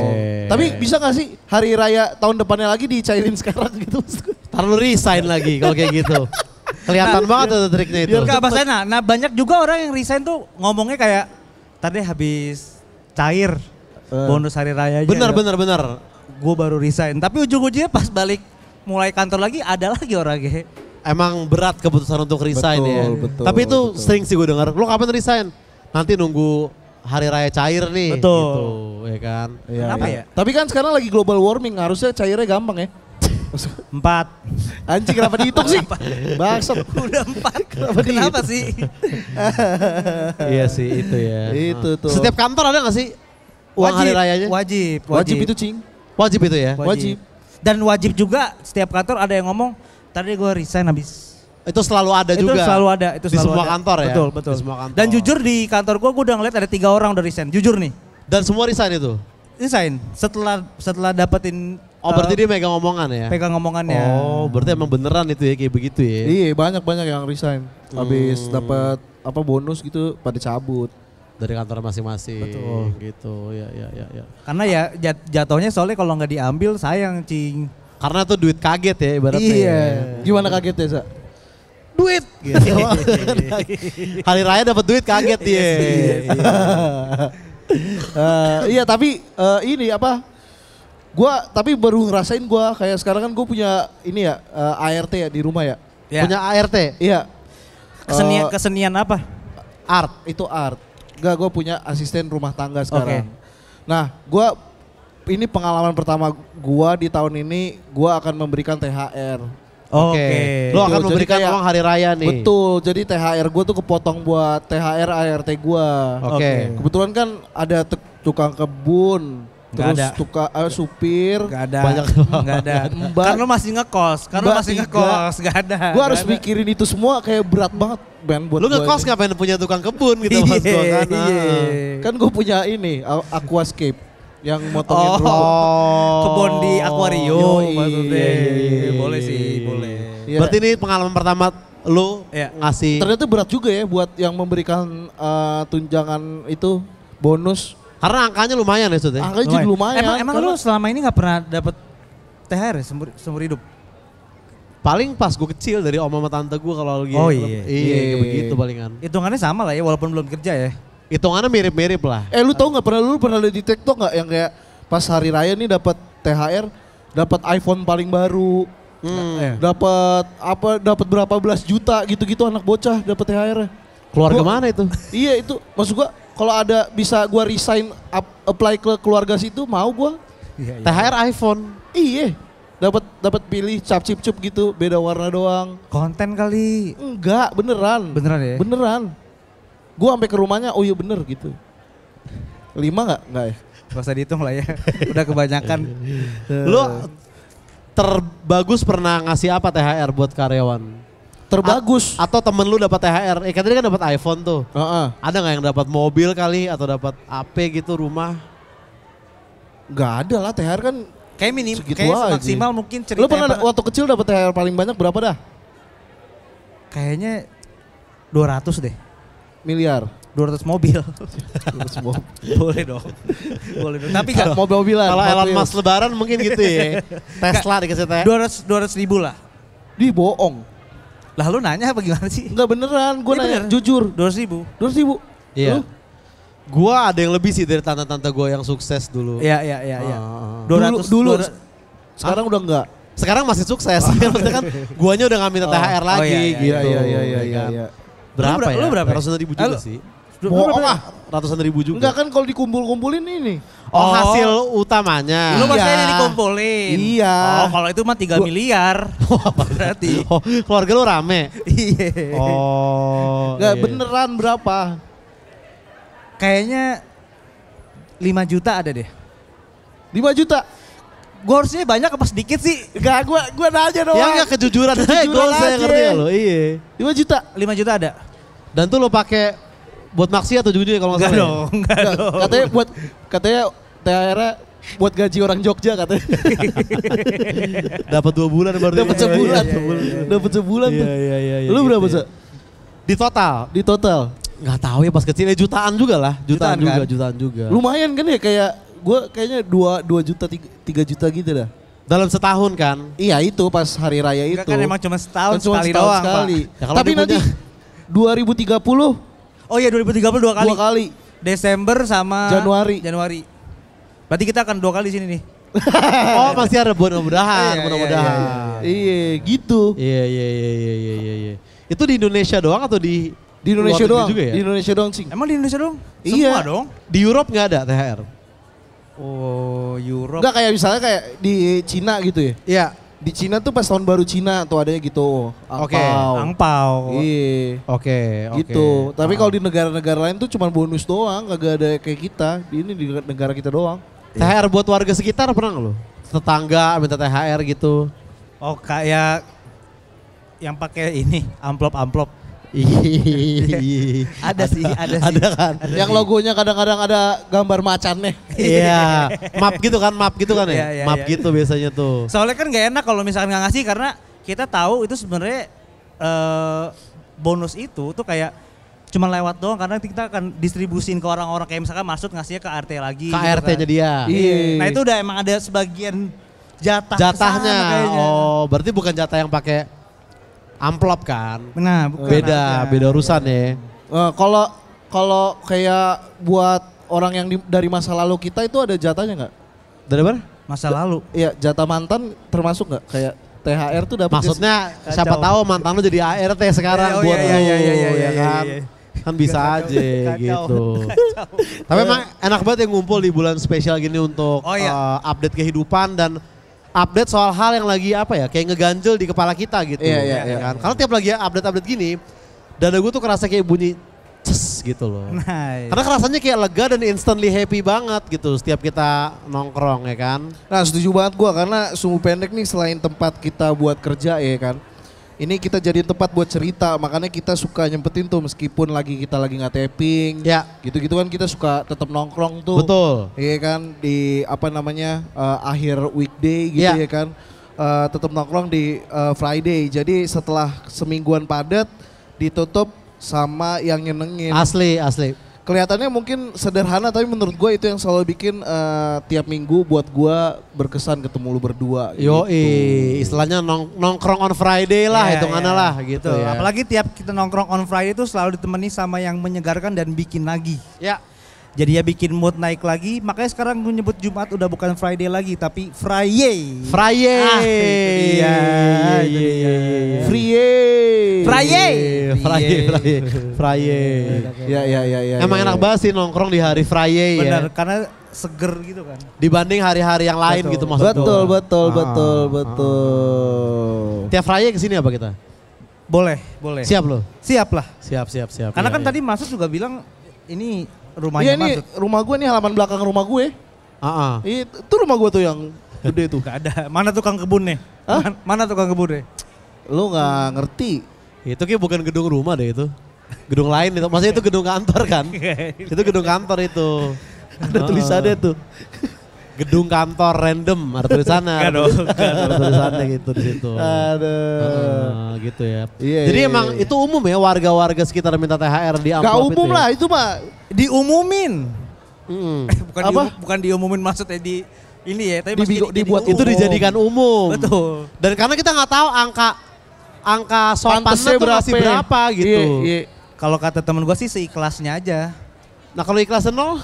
Speaker 2: Tapi bisa gak sih hari raya tahun depannya lagi dicairin sekarang gitu?
Speaker 1: Ntar lu resign lagi kalau kayak gitu. Kelihatan banget tuh triknya itu.
Speaker 3: Nah banyak juga orang yang resign tuh ngomongnya kayak tadi habis cair bonus hari raya aja.
Speaker 1: Bener.
Speaker 3: Gue baru resign. Tapi ujung-ujungnya pas balik mulai kantor lagi ada lagi orangnya.
Speaker 1: Emang berat keputusan untuk resign ya.
Speaker 2: Betul,
Speaker 1: tapi itu sering sih gue dengar. Lu kapan resign? Nanti nunggu hari raya cair nih.
Speaker 3: Betul.
Speaker 1: Gitu, ya kan.
Speaker 3: Kenapa ya?
Speaker 2: Tapi kan sekarang lagi global warming, harusnya cairnya gampang ya.
Speaker 3: 4.
Speaker 2: Anjing kenapa dihitung sih? Bangsat.
Speaker 3: Udah 4. Kenapa sih?
Speaker 1: Iya sih itu ya.
Speaker 2: Itu tuh.
Speaker 1: Setiap kantor ada gak sih uang hari rayanya?
Speaker 2: Wajib itu cing.
Speaker 1: Wajib itu ya?
Speaker 2: Wajib.
Speaker 3: Dan wajib juga setiap kantor ada yang ngomong, tadi gue resign habis.
Speaker 1: Itu selalu ada juga?
Speaker 3: Itu selalu ada.
Speaker 1: Di semua kantor ya?
Speaker 3: Betul.
Speaker 1: Di semua kantor.
Speaker 3: Dan jujur di kantor gue udah ngeliat ada 3 orang udah resign, jujur nih.
Speaker 1: Dan semua resign itu?
Speaker 3: Resign, setelah dapetin.
Speaker 1: Oh berarti dia megang omongan ya?
Speaker 3: Pegang omongannya.
Speaker 1: Oh berarti emang beneran itu ya kayak begitu ya?
Speaker 2: Iya banyak yang resign. Habis dapat bonus gitu pada cabut.
Speaker 1: Dari kantor masing-masing.
Speaker 3: Betul.
Speaker 1: Gitu ya.
Speaker 3: Karena ya jatuhnya soalnya kalau nggak diambil sayang cing.
Speaker 1: Karena tuh duit kaget ya ibaratnya.
Speaker 2: Iya. Gimana kagetnya Sa?
Speaker 1: Duit. Gitu. Hari raya dapat duit kaget dia.
Speaker 2: Iya tapi ini apa? Gua tapi baru ngerasain gua kayak sekarang kan gue punya ini ya ART ya di rumah ya.
Speaker 1: Punya ART?
Speaker 2: Iya.
Speaker 3: Kesenian apa?
Speaker 2: Art, itu art. Enggak, gue punya asisten rumah tangga sekarang. Nah, ini pengalaman pertama gue di tahun ini, gue akan memberikan THR.
Speaker 1: Oke. Lo akan memberikan uang hari raya nih.
Speaker 2: Betul, jadi THR gue tuh kepotong buat THR ART gue.
Speaker 1: Oke.
Speaker 2: Kebetulan kan ada tukang kebun. Terus supir.
Speaker 3: Gak ada.
Speaker 2: Banyak.
Speaker 3: Gak ada. Kan lo masih ngekos. Gak ada.
Speaker 2: Gue harus mikirin itu semua kayak berat banget. Ben, buat
Speaker 1: lu ngekos ngapain punya tukang kebun gitu mas gue kan.
Speaker 2: Kan gue punya ini aquascape yang motongin rumput.
Speaker 3: Kebun di akuarium maksudnya. Boleh sih, boleh.
Speaker 1: Berarti ini pengalaman pertama lu ngasih.
Speaker 2: Ternyata berat juga ya buat yang memberikan tunjangan itu bonus.
Speaker 1: Karena angkanya lumayan ya Sud ya?
Speaker 2: Angkanya juga lumayan.
Speaker 3: Emang lu selama ini gak pernah dapet THR ya seumur hidup?
Speaker 1: Paling pas gue kecil dari om sama tante gue kalau lagi.
Speaker 3: Oh iya.
Speaker 1: Iya begitu palingan.
Speaker 3: Hitungannya sama lah ya walaupun belum kerja ya.
Speaker 1: Hitungannya mirip-mirip lah.
Speaker 2: Lu tau gak lu pernah lihat di TikTok gak yang kayak pas hari raya nih dapat THR, dapat iPhone paling baru. Dapat berapa belas juta gitu-gitu anak bocah dapat THR.
Speaker 1: Keluarga mana itu?
Speaker 2: Iya itu maksud gua kalau ada bisa gua resign apply ke keluarga situ mau gua.
Speaker 1: THR iPhone.
Speaker 2: Iya. Dapat pilih cap-cip gitu, beda warna doang.
Speaker 3: Konten kali.
Speaker 2: Enggak, beneran.
Speaker 3: Beneran ya?
Speaker 2: Beneran. Gua sampai ke rumahnya, oh iya bener gitu. 5 enggak ya?
Speaker 3: Gak usah dihitung lah ya. Udah kebanyakan.
Speaker 1: Lu terbagus pernah ngasih apa THR buat karyawan?
Speaker 2: Terbagus.
Speaker 1: Atau temen lu dapat THR? Katanya kan dapat iPhone tuh. Ada nggak yang dapat mobil kali atau dapat AP gitu rumah?
Speaker 2: Gak ada lah, THR kan
Speaker 3: kayak maksimal mungkin cerita.
Speaker 2: Lu pernah waktu kecil dapat THR paling banyak berapa dah?
Speaker 3: Kayaknya 200 deh.
Speaker 2: Miliar.
Speaker 3: 200 mobil. Boleh dong. Boleh dong. Tapi gak
Speaker 2: mobil-mobilan.
Speaker 1: Kalau Elon Musk lebaran mungkin gitu ya. Tesla dikasih THR.
Speaker 3: 200 ribu lah.
Speaker 2: Bohong.
Speaker 3: Lah lu nanya apa gimana sih?
Speaker 2: Enggak beneran, gue nanya jujur.
Speaker 3: 200 ribu.
Speaker 2: 200 ribu?
Speaker 1: Iya. Gua ada yang lebih sih dari tante-tante gue yang sukses dulu.
Speaker 3: Iya.
Speaker 2: 200 dulu. Sekarang udah enggak.
Speaker 1: Sekarang masih sukses. Maksudnya kan guanya udah gak minta THR lagi gitu.
Speaker 2: Iya.
Speaker 1: Berapa ya?
Speaker 3: Lu berapa?
Speaker 1: Ratusan ribu juga sih.
Speaker 2: Bohong lah.
Speaker 1: Ratusan ribu juga.
Speaker 2: Enggak kan kalau dikumpul-kumpulin ini.
Speaker 1: Oh, hasil utamanya.
Speaker 3: Lu maksudnya ini dikumpulin.
Speaker 2: Iya.
Speaker 3: Oh, kalau itu mah 3 miliar. Berarti.
Speaker 1: Oh, keluarga lu rame.
Speaker 3: Iya.
Speaker 1: Oh.
Speaker 2: Enggak beneran berapa?
Speaker 3: Kayaknya 5 juta ada deh.
Speaker 2: 5 juta?
Speaker 3: Gue harusnya banyak apa sedikit sih?
Speaker 2: Enggak, gue nanya doang.
Speaker 1: Ya enggak kejujuran saya ngerti gak lo? Iya.
Speaker 2: 5 juta?
Speaker 3: 5 juta ada.
Speaker 1: Dan tuh lo pakai buat maksiat atau jujur kalau nggak salah?
Speaker 3: Enggak dong.
Speaker 2: Katanya THR-nya buat gaji orang Jogja katanya.
Speaker 1: Dapat 2 bulan baru.
Speaker 2: Dapat sebulan. Dapat sebulan tuh.
Speaker 1: Iya.
Speaker 2: Lu berapa sih?
Speaker 1: Di total? Nggak tahu ya pas kecil jutaan juga lah. Jutaan juga.
Speaker 2: Lumayan kan ya, kayak gue kayaknya 2 juta 3 juta gitu dah.
Speaker 1: Dalam setahun kan?
Speaker 2: Iya itu pas hari raya itu.
Speaker 3: Kan emang cuma setahun sekali doang
Speaker 2: sekali.
Speaker 1: Ya,
Speaker 2: tapi nanti 2030.
Speaker 3: Oh iya 2030 2 kali.
Speaker 2: 2 kali.
Speaker 3: Desember sama
Speaker 2: Januari.
Speaker 3: Berarti kita akan 2 kali sini nih.
Speaker 1: Oh masih ada mudah-mudahan.
Speaker 2: Iya gitu.
Speaker 1: Iya. Itu di Indonesia doang atau di
Speaker 2: Indonesia doang
Speaker 1: juga ya?
Speaker 2: Di Indonesia doang sih.
Speaker 3: Emang di Indonesia doang?
Speaker 2: Iya.
Speaker 3: Semua dong.
Speaker 1: Di Europe nggak ada THR?
Speaker 3: Oh Europe.
Speaker 2: Enggak kayak misalnya kayak di Cina gitu ya?
Speaker 1: Iya.
Speaker 2: Di Cina tuh pas tahun baru Cina tuh adanya gitu.
Speaker 3: Angpau.
Speaker 2: Iya.
Speaker 1: Oke.
Speaker 2: Gitu. Tapi kalau di negara-negara lain tuh cuma bonus doang, kagak ada kayak kita. Ini di negara kita doang.
Speaker 1: THR buat warga sekitar pernah nggak lo? Tetangga minta THR gitu.
Speaker 3: Oh kayak yang pakai ini amplop. Ada sih.
Speaker 1: Ada kan.
Speaker 2: Yang logonya kadang-kadang ada gambar macannya.
Speaker 1: Iya, map gitu kan ya?
Speaker 3: Iya,
Speaker 1: Map gitu biasanya tuh.
Speaker 3: Soalnya kan gak enak kalau misalkan gak ngasih karena kita tahu itu sebenarnya bonus itu tuh kayak cuma lewat doang karena kita akan distribusin ke orang-orang kayak misalkan maksud ngasihnya ke RT lagi.
Speaker 1: Ke RT-nya dia.
Speaker 3: Iya. Nah itu udah emang ada sebagian
Speaker 1: jatahnya. Oh, berarti bukan jatah yang pakai amplop kan?
Speaker 3: Nah, bukan.
Speaker 1: Beda urusan ya.
Speaker 2: Kalau kayak buat orang yang dari masa lalu kita itu ada jatahnya nggak?
Speaker 1: Dari mana?
Speaker 3: Masa lalu?
Speaker 2: Iya, jatah mantan termasuk nggak? Kayak THR tuh dapat.
Speaker 1: Maksudnya siapa tahu mantan lu jadi ART sekarang buat lu, ya kan? Kan bisa aja gitu. Tapi emang enak banget yang ngumpul di bulan spesial gini untuk update kehidupan dan update soal hal yang lagi apa ya, kayak ngeganjel di kepala kita gitu.
Speaker 2: Iya.
Speaker 1: Kan? Karena tiap lagi update gini, dada gue tuh kerasa kayak bunyi ces gitu loh.
Speaker 3: Nice.
Speaker 1: Karena rasanya kayak lega dan instantly happy banget gitu setiap kita nongkrong ya kan.
Speaker 2: Nah setuju banget gue karena Sumbu Pendek nih selain tempat kita buat kerja ya kan. Ini kita jadiin tempat buat cerita, makanya kita suka nyempetin tuh meskipun kita lagi nggak taping.
Speaker 1: Ya.
Speaker 2: Gitu-gitu kan kita suka tetap nongkrong tuh.
Speaker 1: Betul.
Speaker 2: Iya kan di akhir weekday gitu ya kan. Tetap nongkrong di Friday. Jadi setelah semingguan padat ditutup sama yang nyenengin.
Speaker 1: Asli.
Speaker 2: Kelihatannya mungkin sederhana tapi menurut gue itu yang selalu bikin tiap minggu buat gue berkesan ketemu lu berdua.
Speaker 1: Yo, istilahnya nongkrong on Friday lah, hitungannya lah gitu ya.
Speaker 3: Apalagi tiap kita nongkrong on Friday itu selalu ditemani sama yang menyegarkan dan bikin lagi.
Speaker 1: Ya.
Speaker 3: Jadi ya bikin mood naik lagi, makanya sekarang gue nyebut Jumat udah bukan Friday lagi tapi Friday.
Speaker 1: Iya. Ya. Emang enak banget sih nongkrong di hari Friday ya.
Speaker 3: Benar, karena seger gitu kan.
Speaker 1: Dibanding hari-hari yang lain gitu maksudnya.
Speaker 2: Betul.
Speaker 1: Tiap Friday kesini apa kita?
Speaker 3: Boleh.
Speaker 1: Siap loh?
Speaker 3: Siap lah.
Speaker 1: Siap.
Speaker 3: Karena kan tadi Masud juga bilang ini rumahnya
Speaker 2: Masud. Iya ini rumah gue nih, halaman belakang rumah gue. Itu rumah gue tuh yang gede tuh.
Speaker 3: Gak ada. Mana tukang kebun nih? Mana tukang kebun nih?
Speaker 2: Lu gak ngerti.
Speaker 1: Itu kayak bukan gedung rumah deh itu. Gedung lain itu. Maksudnya itu gedung kantor kan? Itu gedung kantor itu.
Speaker 2: Ada tulisannya tuh.
Speaker 1: Gedung kantor random ada tulisannya. Ada tulisannya gitu di situ.
Speaker 2: Aduh.
Speaker 1: Gitu ya.
Speaker 2: Iya,
Speaker 1: jadi
Speaker 2: iya,
Speaker 1: emang
Speaker 2: iya.
Speaker 1: itu umum ya warga-warga sekitar minta THR di amplop.
Speaker 2: Gak umum
Speaker 1: itu ya?
Speaker 2: lah itu mah.
Speaker 3: Diumumin. Bukan diumumin maksudnya di ini ya, tapi
Speaker 1: dibuat itu dijadikan umum.
Speaker 3: Betul.
Speaker 1: Dan karena kita nggak tahu angka sopannya tuh masih berapa gitu.
Speaker 2: Iya.
Speaker 3: Kalau kata temen gue sih seikhlasnya aja.
Speaker 1: Nah kalau ikhlasnya 0?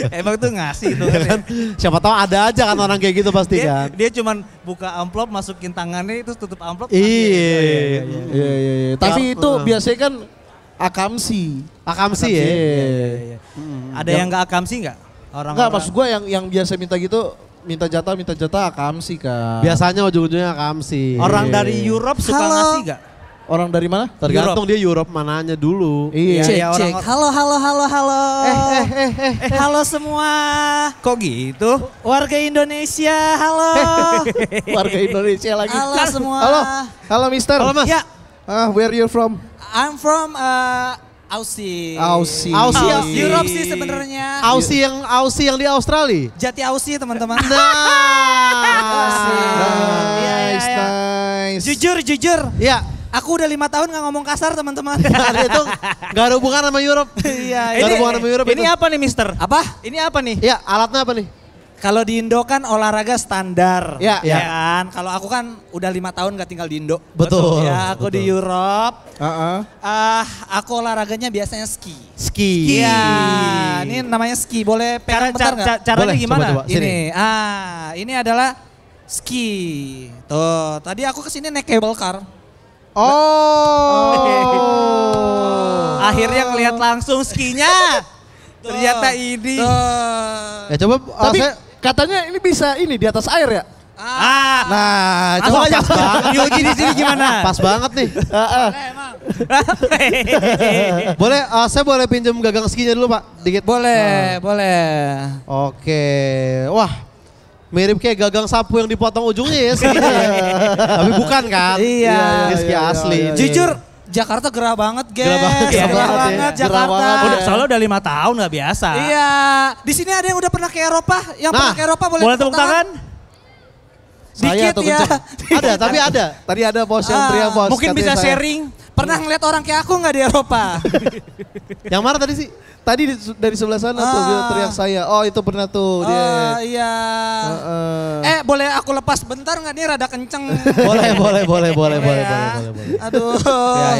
Speaker 3: Emang tuh ngasih tuh kan.
Speaker 1: Siapa tahu ada aja kan orang kayak gitu pasti kan.
Speaker 3: Dia cuman buka amplop, masukin tangannya itu tutup amplop.
Speaker 1: Iya.
Speaker 2: Tapi itu biasanya kan akamsi
Speaker 1: ya.
Speaker 3: Iya. Ada yang nggak akamsi nggak?
Speaker 2: Enggak, maksud gue yang biasa minta gitu, minta jatah akamsi kan.
Speaker 1: Biasanya ujung-ujungnya akamsi.
Speaker 3: Orang dari Europe suka ngasih nggak?
Speaker 2: Orang dari mana?
Speaker 1: Tergantung dia Europe mananya dulu.
Speaker 2: Iya.
Speaker 3: Cek. Halo. Halo semua. Kok gitu? Warga Indonesia, halo.
Speaker 2: Warga Indonesia lagi.
Speaker 3: Halo semua.
Speaker 2: Halo Mister.
Speaker 1: Halo Mas.
Speaker 3: Ya.
Speaker 2: Where you from?
Speaker 3: I'm from Aussie. Europe sih sebenarnya.
Speaker 1: Aussie yang di Australia.
Speaker 3: Jati Aussie teman-teman.
Speaker 2: Nice.
Speaker 3: Jujur.
Speaker 1: Ya.
Speaker 3: Aku udah 5 tahun gak ngomong kasar teman-teman.
Speaker 1: Itu gak ada hubungan sama Europe.
Speaker 3: Iya.
Speaker 1: Gak ada hubungan sama Europe.
Speaker 3: Ini apa nih Mister? Apa? Ini apa nih?
Speaker 1: Ya alatnya apa nih?
Speaker 3: Kalau di Indo kan olahraga standar.
Speaker 2: Ya.
Speaker 3: Kan. Kalau aku kan udah 5 tahun gak tinggal di Indo.
Speaker 1: Betul.
Speaker 3: Ya aku di Europe. Aku olahraganya biasanya ski. Iya. Ini namanya ski. Boleh pegang bentar gak? Caranya gimana?
Speaker 1: Coba.
Speaker 3: Ini. Ini adalah ski. Tuh. Tadi aku kesini naik cable car. Akhirnya ngelihat langsung skinya. Ternyata ini.
Speaker 1: Ya coba.
Speaker 2: Tapi katanya ini bisa di atas air ya?
Speaker 1: Nah, coba pas banget.
Speaker 3: Yogi di sini gimana?
Speaker 1: Pas banget nih. Boleh, saya boleh pinjam gagang skinya dulu Pak, dikit.
Speaker 3: Boleh.
Speaker 1: Oke, wah. Mirip kayak gagang sapu yang dipotong ujungnya ya skinya ya. Tapi bukan kan?
Speaker 3: Iya.
Speaker 1: Ini ski asli.
Speaker 3: Jujur, Jakarta gerah banget, guys.
Speaker 1: Gerah banget
Speaker 3: Jakarta.
Speaker 1: Soalnya
Speaker 3: udah 5 tahun gak biasa. Iya. Di sini ada yang udah pernah ke Eropa. Yang pernah ke Eropa boleh tepuk tangan?
Speaker 2: Saya atau kenceng?
Speaker 1: Ada, tapi ada.
Speaker 2: Tadi ada bos yang teriak bos.
Speaker 3: Mungkin bisa sharing. Pernah ngeliat orang kayak aku gak di Eropa?
Speaker 1: Yang mana tadi sih?
Speaker 2: Tadi dari sebelah sana tuh dia teriak saya. Oh itu pernah tuh dia.
Speaker 3: Iya. Boleh aku lepas bentar gak nih rada kenceng?
Speaker 1: Boleh.
Speaker 3: Aduh.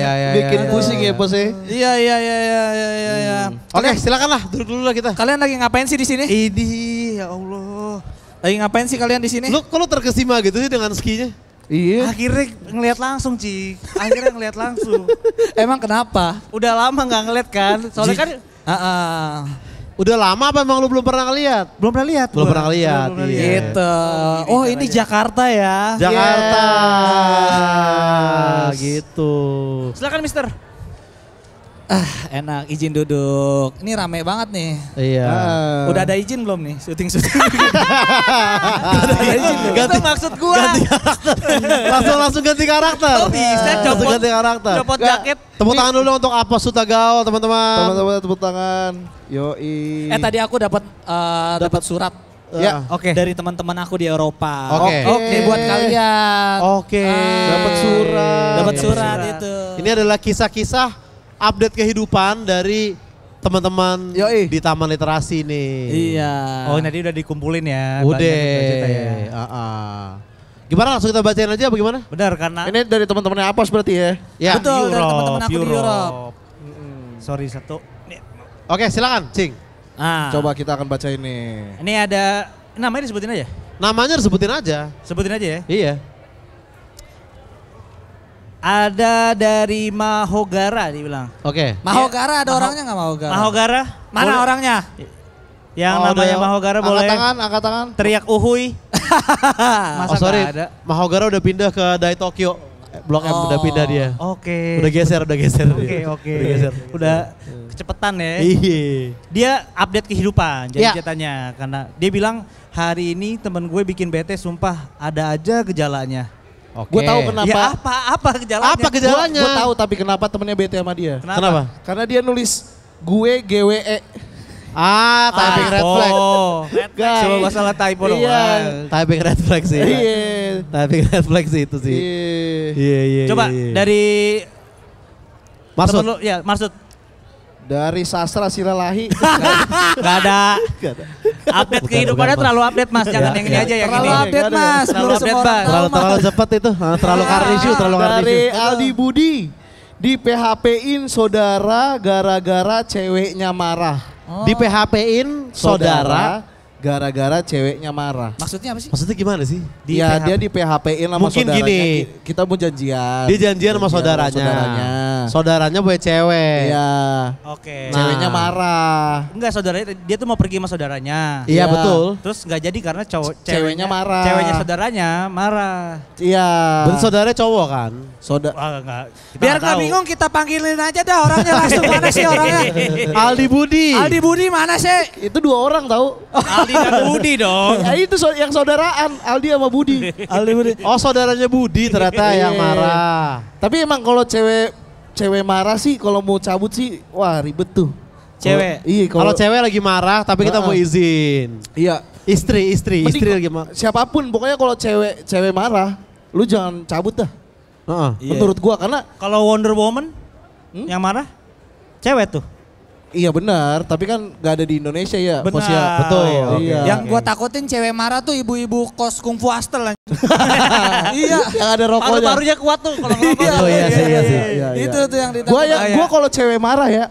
Speaker 1: Ya.
Speaker 2: Bikin pusing ya bos ya.
Speaker 3: Iya.
Speaker 1: Oke, silakan lah, duduk dulu lah kita.
Speaker 3: Kalian lagi ngapain sih di sini? Ini ya Allah. Lagi ngapain sih kalian di sini?
Speaker 1: Lu terkesima gitu sih dengan skinya?
Speaker 2: Iya.
Speaker 3: Akhirnya ngeliat langsung, Cik. Emang kenapa? Udah lama nggak ngeliat kan? Soalnya kan
Speaker 1: udah lama apa emang lu belum pernah ngeliat?
Speaker 3: Belum pernah lihat.
Speaker 1: Iya.
Speaker 3: Gitu. Oh, ini Jakarta ya.
Speaker 1: Jakarta. Gitu.
Speaker 3: Silakan, Mister. Enak, izin duduk. Ini rame banget nih.
Speaker 1: Iya.
Speaker 3: Udah ada izin belum nih syuting? Ganti maksud gua.
Speaker 1: Langsung ganti karakter.
Speaker 3: Oh bisa
Speaker 1: ganti karakter.
Speaker 3: Copot jaket.
Speaker 1: Tepuk tangan dulu untuk Apos Sutagaul teman-teman.
Speaker 2: Teman-teman tepuk tangan. Yoi.
Speaker 3: Tadi aku dapat surat.
Speaker 2: Ya,
Speaker 3: oke. Dari teman-teman aku di Eropa.
Speaker 1: Oke.
Speaker 3: Buat kalian.
Speaker 1: Oke.
Speaker 3: Dapat surat itu.
Speaker 1: Ini adalah kisah-kisah update kehidupan dari teman-teman di Taman Literasi nih.
Speaker 3: Iya. Oh, nanti udah dikumpulin ya.
Speaker 1: Udah. Gimana langsung kita bacain aja bagaimana?
Speaker 3: Benar karena
Speaker 2: ini dari teman-temannya Apos berarti ya?
Speaker 1: Ya.
Speaker 3: Betul, dari teman-teman aku di Europe. Sorry satu.
Speaker 1: Oke, silakan, Cing.
Speaker 2: Coba kita akan baca ini.
Speaker 3: Ini ada namanya disebutin aja.
Speaker 1: Namanya disebutin aja.
Speaker 3: Sebutin aja ya.
Speaker 1: Iya.
Speaker 3: Ada dari Mahogara dibilang.
Speaker 1: Oke.
Speaker 3: Mahogara ada orangnya nggak Mahogara? Mahogara? Mana orangnya? Yang namanya Mahogara boleh.
Speaker 2: Angkat tangan.
Speaker 3: Teriak uhui.
Speaker 1: Masa sorry. Ada? Mahogara udah pindah ke Dai Tokyo. Blok M udah pindah dia.
Speaker 3: Oke.
Speaker 1: Udah geser.
Speaker 3: Oke.
Speaker 1: Udah geser.
Speaker 3: Udah kecepatan ya.
Speaker 1: Iya.
Speaker 3: Dia update kehidupan jadi
Speaker 1: Iya.
Speaker 3: ceritanya karena dia bilang hari ini temen gue bikin bete sumpah ada aja gejalanya.
Speaker 1: Oke.
Speaker 2: Gue tahu kenapa.
Speaker 3: Ya apa gejalanya?
Speaker 1: Apa gejalanya?
Speaker 2: Gue tahu tapi kenapa temennya bete sama dia.
Speaker 1: Kenapa?
Speaker 2: Karena dia nulis gue GWE.
Speaker 1: Typing red flag.
Speaker 2: Guys.
Speaker 3: Cuma masalah typo doang.
Speaker 2: Iya.
Speaker 1: Typing red flag sih.
Speaker 2: Iya.
Speaker 1: Typing red flag sih itu sih. Iya.
Speaker 3: Coba dari
Speaker 1: Maksud.
Speaker 3: Maksud.
Speaker 2: Dari sastra silalahi.
Speaker 3: Gak ada. Update kehidupannya terlalu update Mas, jangan yang ini aja yang
Speaker 4: terlalu
Speaker 3: ini.
Speaker 4: update Mas,
Speaker 3: Terlalu
Speaker 4: belum
Speaker 3: update
Speaker 4: semua orang
Speaker 3: Mas.
Speaker 4: tahu, Mas.
Speaker 1: Terlalu cepat itu. Terlalu karnisu.
Speaker 2: Dari Aldi Budi. Di PHP-in saudara gara-gara ceweknya marah.
Speaker 1: Di PHP-in saudara.
Speaker 2: Gara-gara ceweknya marah.
Speaker 4: Maksudnya apa sih?
Speaker 1: Maksudnya gimana sih?
Speaker 2: Dia di PHP-in sama
Speaker 1: Mungkin
Speaker 2: saudaranya.
Speaker 1: gini.
Speaker 2: Kita mau janjian.
Speaker 1: Dia janjian sama saudaranya. Saudaranya punya cewek.
Speaker 2: Iya.
Speaker 3: Oke.
Speaker 2: Ceweknya marah.
Speaker 3: Enggak saudaranya, dia tuh mau pergi sama saudaranya.
Speaker 1: Iya betul.
Speaker 3: Terus nggak jadi karena
Speaker 2: Ceweknya marah.
Speaker 3: Ceweknya saudaranya marah.
Speaker 2: Iya.
Speaker 1: Berarti saudaranya cowok kan?
Speaker 3: Enggak.
Speaker 4: Biar gak bingung kita panggilin aja dah orangnya langsung. Mana sih orangnya?
Speaker 1: Aldi Budi.
Speaker 4: Aldi Budi mana sih?
Speaker 2: Itu 2 orang tahu.
Speaker 3: Aldi kan Budi dong.
Speaker 2: Ya itu yang saudaraan, Aldi sama Budi.
Speaker 3: Aldi Budi.
Speaker 1: Oh saudaranya Budi ternyata yang marah.
Speaker 2: Tapi emang kalau cewek marah sih kalau mau cabut sih wah ribet tuh.
Speaker 3: Cewek.
Speaker 2: Iya
Speaker 1: Kalau cewek lagi marah tapi kita mau izin.
Speaker 2: Iya.
Speaker 1: Istri
Speaker 2: Mending
Speaker 1: lagi marah.
Speaker 2: siapapun pokoknya kalau cewek marah, lu jangan cabut dah.
Speaker 1: Heeh.
Speaker 2: Menurut gua karena
Speaker 3: Kalau Wonder Woman yang marah cewek tuh.
Speaker 2: iya benar, tapi kan gak ada di Indonesia ya.
Speaker 3: Benar.
Speaker 2: Posnya.
Speaker 1: Betul.
Speaker 2: Iya.
Speaker 4: Yang gua takutin cewek marah tuh ibu-ibu kos kungfu hostel. Iya.
Speaker 2: Yang ada rokoknya.
Speaker 3: Paru-parunya kuat tuh kalau ngomong.
Speaker 1: Oh iya sih.
Speaker 2: Iya.
Speaker 4: Itu tuh yang ditakutin.
Speaker 2: Gua kalau cewek marah ya,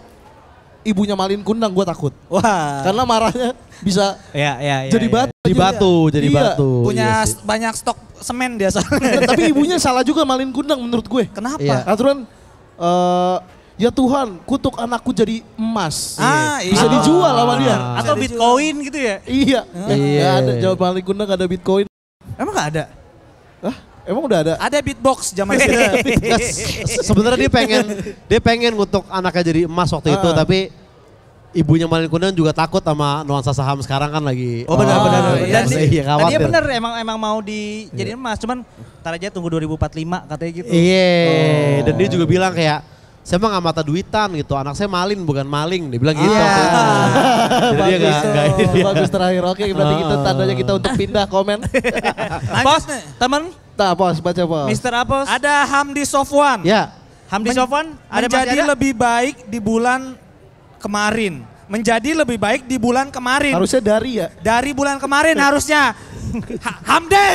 Speaker 2: ibunya Malin Kundang gua takut.
Speaker 3: Wah.
Speaker 2: Karena marahnya bisa
Speaker 3: Ya.
Speaker 2: jadi batu.
Speaker 1: Jadi
Speaker 2: Iya.
Speaker 1: batu.
Speaker 4: Punya
Speaker 1: Iya sih.
Speaker 4: banyak stok semen dia soalnya.
Speaker 2: Tapi ibunya salah juga Malin Kundang menurut gue.
Speaker 4: Kenapa?
Speaker 1: Iya.
Speaker 2: Aturan ya Tuhan, kutuk anakku jadi emas.
Speaker 4: Ah,
Speaker 2: Bisa
Speaker 4: iya.
Speaker 2: dijual sama dia.
Speaker 3: Atau Bitcoin gitu ya?
Speaker 2: Iya.
Speaker 1: Iya.
Speaker 2: Gak ada jawab Malin Kundang, gak ada Bitcoin.
Speaker 3: Emang gak ada?
Speaker 2: Hah? Emang udah ada?
Speaker 4: Ada beatbox zaman sekarang.
Speaker 1: Sebenarnya dia pengen ngutuk anaknya jadi emas waktu itu tapi ibunya Malin Kundang juga takut sama nuansa saham sekarang kan lagi.
Speaker 3: Oh benar.
Speaker 1: Iya,
Speaker 3: Dan
Speaker 1: iya, khawatir.
Speaker 3: dia benar emang mau dijadiin emas, cuman ntar aja tunggu 2045 katanya gitu.
Speaker 1: Iya, dan dia juga bilang kayak saya mah gak mata duitan gitu, anak saya Malin bukan maling, dia bilang gitu. Jadi dia gak ini dia.
Speaker 2: Bagus terakhir. Oke, berarti kita tandanya kita untuk pindah komen.
Speaker 3: Pos, temen,
Speaker 2: Nah, Pos, baca Pos.
Speaker 3: Mr. Apos,
Speaker 4: Ada Hamdi Sofwan.
Speaker 1: Ya,
Speaker 3: Hamdi Sofwan, ada
Speaker 4: Menjadi
Speaker 3: masih ada?
Speaker 4: lebih baik di bulan kemarin. Menjadi lebih baik di bulan kemarin.
Speaker 2: Harusnya dari ya.
Speaker 4: Dari bulan kemarin harusnya. Hamdi.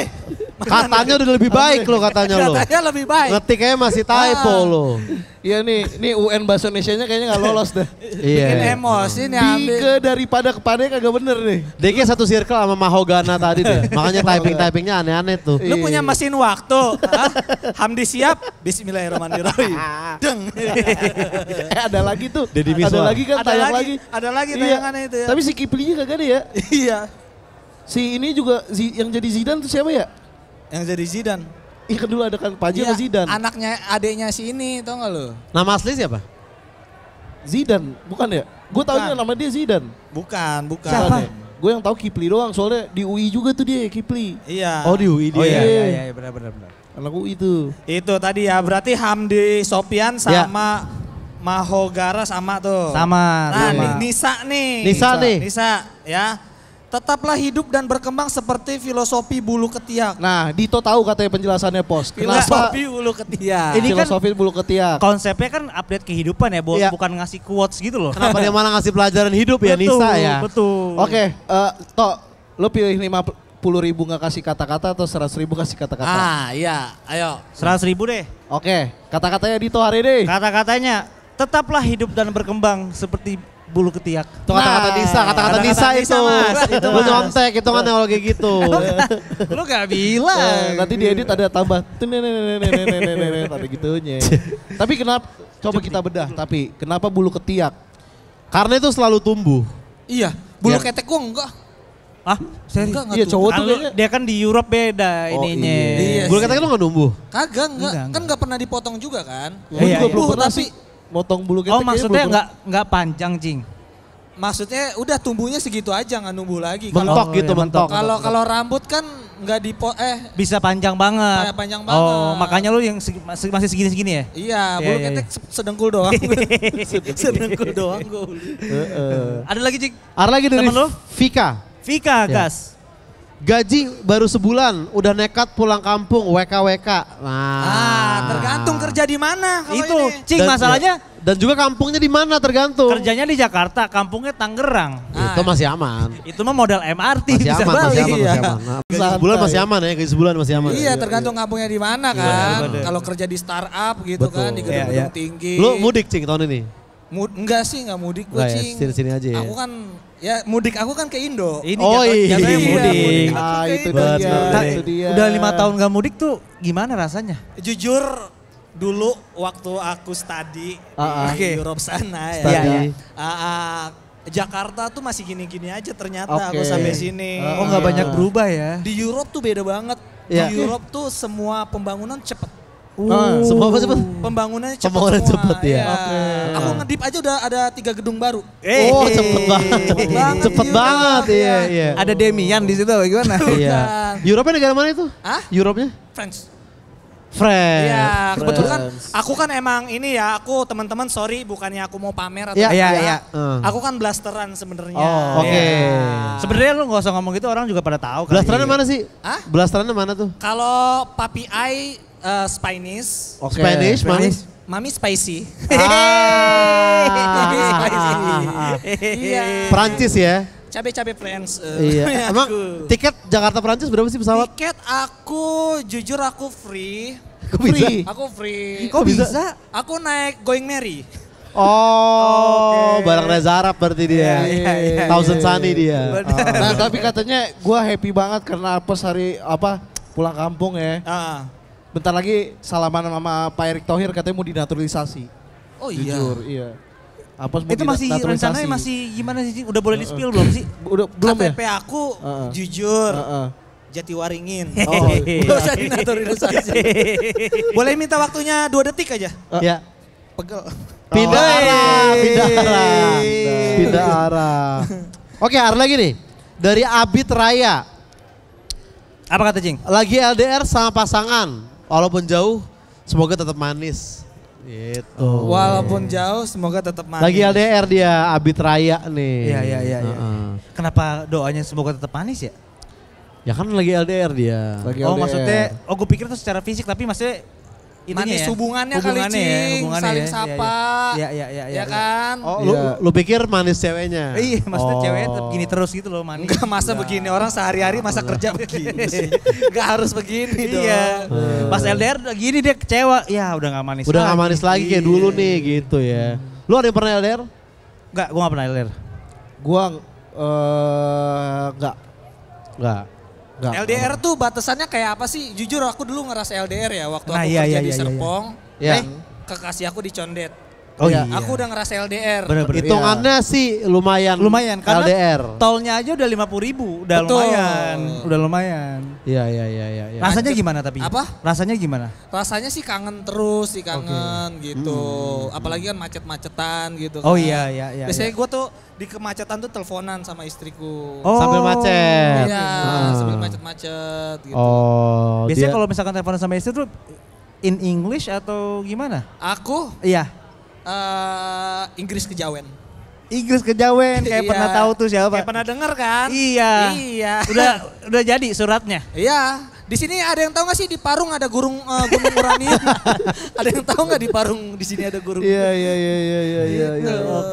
Speaker 1: katanya udah lebih baik lo katanya lo.
Speaker 4: Katanya lebih baik.
Speaker 1: Ngetik kayaknya masih typo lo.
Speaker 2: Iya nih UN Bahasa Indonesianya kayaknya gak lolos deh.
Speaker 4: Bikin
Speaker 1: Iya.
Speaker 4: emosi nih Hamdi.
Speaker 2: Bike daripada kepada kagak bener nih.
Speaker 1: Dia kayak satu circle sama Mahogana tadi deh. Makanya typingnya aneh-aneh tuh.
Speaker 4: Lu punya mesin waktu. Hah? Hamdi siap. Bismillahirrahmanirrahim. Deng.
Speaker 2: Ada lagi tuh.
Speaker 1: Deddy
Speaker 2: Ada
Speaker 1: Miswar.
Speaker 2: lagi kan tayang lagi.
Speaker 4: Ada lagi
Speaker 2: Iya.
Speaker 4: tayangannya itu ya.
Speaker 2: Tapi si Kiplinya kagak ada ya.
Speaker 4: Iya.
Speaker 2: Si ini juga yang jadi Zidane tuh siapa ya?
Speaker 4: Yang jadi Zidane.
Speaker 2: Iya kan dulu ada kan Paji
Speaker 4: Iya,
Speaker 2: sama Zidane.
Speaker 4: Anaknya adeknya si ini tau gak lu?
Speaker 1: Nama asli siapa?
Speaker 2: Zidane, bukan ya? Gue taunya nama dia Zidane.
Speaker 4: Bukan.
Speaker 3: Siapa?
Speaker 2: Gue yang tahu Kipli doang, soalnya di UI juga tuh dia Kipli.
Speaker 4: Iya.
Speaker 1: Oh di UI dia.
Speaker 3: Oh
Speaker 2: Iya.
Speaker 3: iya, benar.
Speaker 2: Anak UI tuh.
Speaker 4: Itu tadi ya, berarti Hamdi Sopian sama Mahogara sama tuh.
Speaker 3: Sama.
Speaker 4: Nah,
Speaker 3: sama.
Speaker 4: Nisa nih.
Speaker 1: Nisa.
Speaker 4: Ya. Tetaplah hidup dan berkembang seperti filosofi bulu ketiak.
Speaker 2: Nah, Dito tahu katanya penjelasannya Pos. Kenapa
Speaker 4: Filosofi bulu ketiak.
Speaker 3: Ini kan
Speaker 2: filosofi bulu ketiak?
Speaker 3: konsepnya kan update kehidupan ya,
Speaker 1: Iya.
Speaker 3: bukan ngasih quotes gitu loh.
Speaker 1: Kenapa dia malah ngasih pelajaran hidup ya Nisa ya?
Speaker 3: Betul.
Speaker 2: Oke, Tok, lo pilih 50.000 nggak kasih kata-kata atau 100.000 kasih kata-kata?
Speaker 4: Ah, iya. Ayo.
Speaker 3: 100.000 deh.
Speaker 2: Oke, kata-katanya Dito hari ini.
Speaker 3: Kata-katanya, tetaplah hidup dan berkembang seperti bulu ketiak.
Speaker 1: Itu kata-kata Nisa, kata-kata Nisa
Speaker 3: Nisa,
Speaker 1: itu.
Speaker 3: Mas. Itu,
Speaker 1: Lu
Speaker 3: Mas.
Speaker 1: nyontek itu kan kalau kayak gitu.
Speaker 3: Lu gak bilang.
Speaker 2: Nanti diedit ada tambah ada gitunya. Tapi kenapa? Coba kita bedah. Tapi kenapa bulu ketiak?
Speaker 1: Karena itu selalu tumbuh.
Speaker 4: Iya. Bulu
Speaker 1: Ya.
Speaker 4: ketek gua enggak.
Speaker 3: Ah, serius?
Speaker 2: Iya cowok tuh kayaknya.
Speaker 3: Dia kan di Europe beda ininya.
Speaker 4: Iya
Speaker 1: Bulu ketek lu gak numbuh?
Speaker 4: Kagak, enggak. Kan gak pernah dipotong juga kan.
Speaker 2: Gue juga belum pernah sih motong bulu ketek.
Speaker 3: Oh maksudnya nggak panjang, Cing?
Speaker 4: Maksudnya udah tumbuhnya segitu aja, nggak numbuh lagi.
Speaker 1: Mentok gitu, mentok.
Speaker 4: Kalau rambut kan nggak
Speaker 3: bisa panjang banget.
Speaker 4: Panjang banget.
Speaker 3: Oh, makanya lu yang masih segini-segini ya?
Speaker 4: Iya, bulu ketek sedengkul doang. Sedengkul doang gue.
Speaker 3: Ada lagi, Cing?
Speaker 1: Ada lagi dari
Speaker 3: Temen lu?
Speaker 1: Vika,
Speaker 3: gas.
Speaker 1: Gaji baru sebulan, udah nekat pulang kampung, WKWK.
Speaker 4: Tergantung kerja di mana kalau
Speaker 3: Itu,
Speaker 4: ini.
Speaker 3: Cing, masalahnya.
Speaker 1: Dan juga kampungnya di mana tergantung.
Speaker 3: Kerjanya di Jakarta, kampungnya Tangerang.
Speaker 1: Itu masih aman.
Speaker 3: Itu mah modal MRT
Speaker 1: Masih
Speaker 3: bisa
Speaker 1: aman,
Speaker 3: balik.
Speaker 1: masih aman. Nah, gaji sebulan masih aman ya, gaji sebulan masih aman.
Speaker 4: Iya, tergantung kampungnya di mana kan. Kalau kerja di startup gitu kan, di gedung-gedung tinggi.
Speaker 1: Lu mudik, Cing, tahun ini?
Speaker 4: Enggak sih, enggak mudik gue, Cing.
Speaker 1: Sini-sini aja ya.
Speaker 4: Aku kan mudik aku kan ke Indo.
Speaker 3: Ini
Speaker 1: jatuhnya
Speaker 3: mudik.
Speaker 2: Itu dia.
Speaker 3: Udah 5 tahun gak mudik tuh gimana rasanya?
Speaker 4: Jujur dulu waktu aku study di Europe sana
Speaker 3: Study.
Speaker 4: Jakarta tuh masih gini-gini aja ternyata aku sampai sini.
Speaker 3: Oh nggak banyak berubah ya?
Speaker 4: Di Europe tuh beda banget.
Speaker 1: Ya.
Speaker 4: Di Europe tuh semua pembangunan cepet.
Speaker 1: Semua apa cepet?
Speaker 4: Pembangunannya cepet
Speaker 1: Pembangunan
Speaker 4: semua.
Speaker 1: cepet ya.
Speaker 4: Aku ngedip aja udah ada 3 gedung baru.
Speaker 1: Cepet banget. Cepet banget, iya.
Speaker 3: Ada Demian di situ gimana?
Speaker 1: Iya. Europe negara mana itu? Europe-nya?
Speaker 4: France.
Speaker 1: France.
Speaker 4: Iya, kebetulan aku kan emang ini ya, aku teman-teman sorry bukannya aku mau pamer atau
Speaker 3: Iya.
Speaker 4: Aku kan blasteran sebenarnya.
Speaker 1: Oh, oke.
Speaker 3: Sebenarnya lu nggak usah ngomong gitu, orang juga pada tahu kan.
Speaker 1: Blasterannya mana sih?
Speaker 4: Hah?
Speaker 1: Blasterannya mana tuh?
Speaker 4: Kalau Papi Ai Spanish,
Speaker 1: Spanish,
Speaker 4: Mami Spicy.
Speaker 1: Iya. Perancis ya?
Speaker 4: Cabe-cabe Friends.
Speaker 1: Iya. Emang tiket Jakarta Perancis berapa sih pesawat?
Speaker 4: Tiket aku jujur aku free.
Speaker 1: Kok bisa?
Speaker 4: Aku free.
Speaker 3: Kok bisa?
Speaker 4: Aku naik Going Merry.
Speaker 1: Oh, barang Reza Arab berarti dia. Thousand Sunny dia.
Speaker 2: Nah tapi katanya gue happy banget karena pulang kampung ya. Bentar lagi salaman sama Pak Erick Thohir katanya mau dinaturalisasi.
Speaker 4: Oh iya.
Speaker 2: Jujur, iya.
Speaker 3: Itu masih rencananya masih gimana sih? Udah boleh di-spill belum sih?
Speaker 2: Udah belum ya?
Speaker 4: KTP aku jujur. Jatiwaringin.
Speaker 2: Gak
Speaker 4: usah dinaturalisasi. Boleh minta waktunya 2 detik aja?
Speaker 1: Ya.
Speaker 4: Pegel.
Speaker 1: Pindah arah. Oke, ada lagi nih. Dari Abid Raya.
Speaker 3: Apa kata Cing?
Speaker 1: Lagi LDR sama pasangan. Walaupun jauh, semoga tetap manis. Gitu.
Speaker 4: Walaupun jauh, semoga tetap manis.
Speaker 1: Lagi LDR dia, Abid Raya nih.
Speaker 3: Iya. Kenapa doanya semoga tetap manis ya?
Speaker 1: Ya kan lagi LDR dia.
Speaker 3: Maksudnya, gue pikir itu secara fisik tapi maksudnya
Speaker 4: manis hubungannya kali, Cing, saling sapa.
Speaker 3: Iya
Speaker 4: kan?
Speaker 1: Oh, lu pikir manis ceweknya?
Speaker 3: Iya, maksudnya ceweknya gini terus gitu loh manis.
Speaker 4: Enggak, masa begini orang sehari-hari masa kerja begini. Enggak harus begini dong.
Speaker 3: Iya. Pas LDR gini dia kecewa, ya udah gak manis.
Speaker 1: Udah gak manis lagi kayak dulu nih gitu ya. Lu ada yang pernah LDR?
Speaker 3: Enggak, gue gak pernah LDR.
Speaker 2: Gua enggak.
Speaker 4: LDR tuh batasannya kayak apa sih? Jujur aku dulu ngerasa LDR ya waktu aku
Speaker 3: iya,
Speaker 4: kerja
Speaker 3: iya,
Speaker 4: di
Speaker 3: iya,
Speaker 4: Serpong.
Speaker 1: Iya.
Speaker 4: Kekasih aku di Condet.
Speaker 3: Oh iya.
Speaker 4: Aku udah ngerasa LDR.
Speaker 3: Bener-bener.
Speaker 1: Hitungannya sih lumayan
Speaker 3: karena
Speaker 1: LDR.
Speaker 3: Tolnya aja udah 50.000, udah
Speaker 4: Betul.
Speaker 3: lumayan.
Speaker 1: Iya.
Speaker 3: Rasanya gimana tapi?
Speaker 4: Apa?
Speaker 3: Rasanya gimana?
Speaker 4: Rasanya sih kangen terus sih gitu. Apalagi kan macet-macetan gitu kan.
Speaker 3: Oh iya.
Speaker 4: Biasanya gue tuh di kemacetan tuh teleponan sama istriku.
Speaker 3: Oh.
Speaker 1: Sambil macet.
Speaker 4: Iya, sambil macet-macet gitu.
Speaker 1: Oh.
Speaker 3: Biasanya kalau misalkan teleponan sama istri tuh in English atau gimana?
Speaker 4: Aku
Speaker 3: Iya.
Speaker 4: Inggris kejawen.
Speaker 3: Inggris kejawen kayak pernah tahu tuh siapa?
Speaker 4: Kayak pernah denger kan?
Speaker 3: Iya. Udah jadi suratnya.
Speaker 4: Iya. Di sini ada yang tahu nggak sih di Parung ada gunung uranium? Ada yang tahu nggak di Parung di sini ada gunung?
Speaker 2: Iya.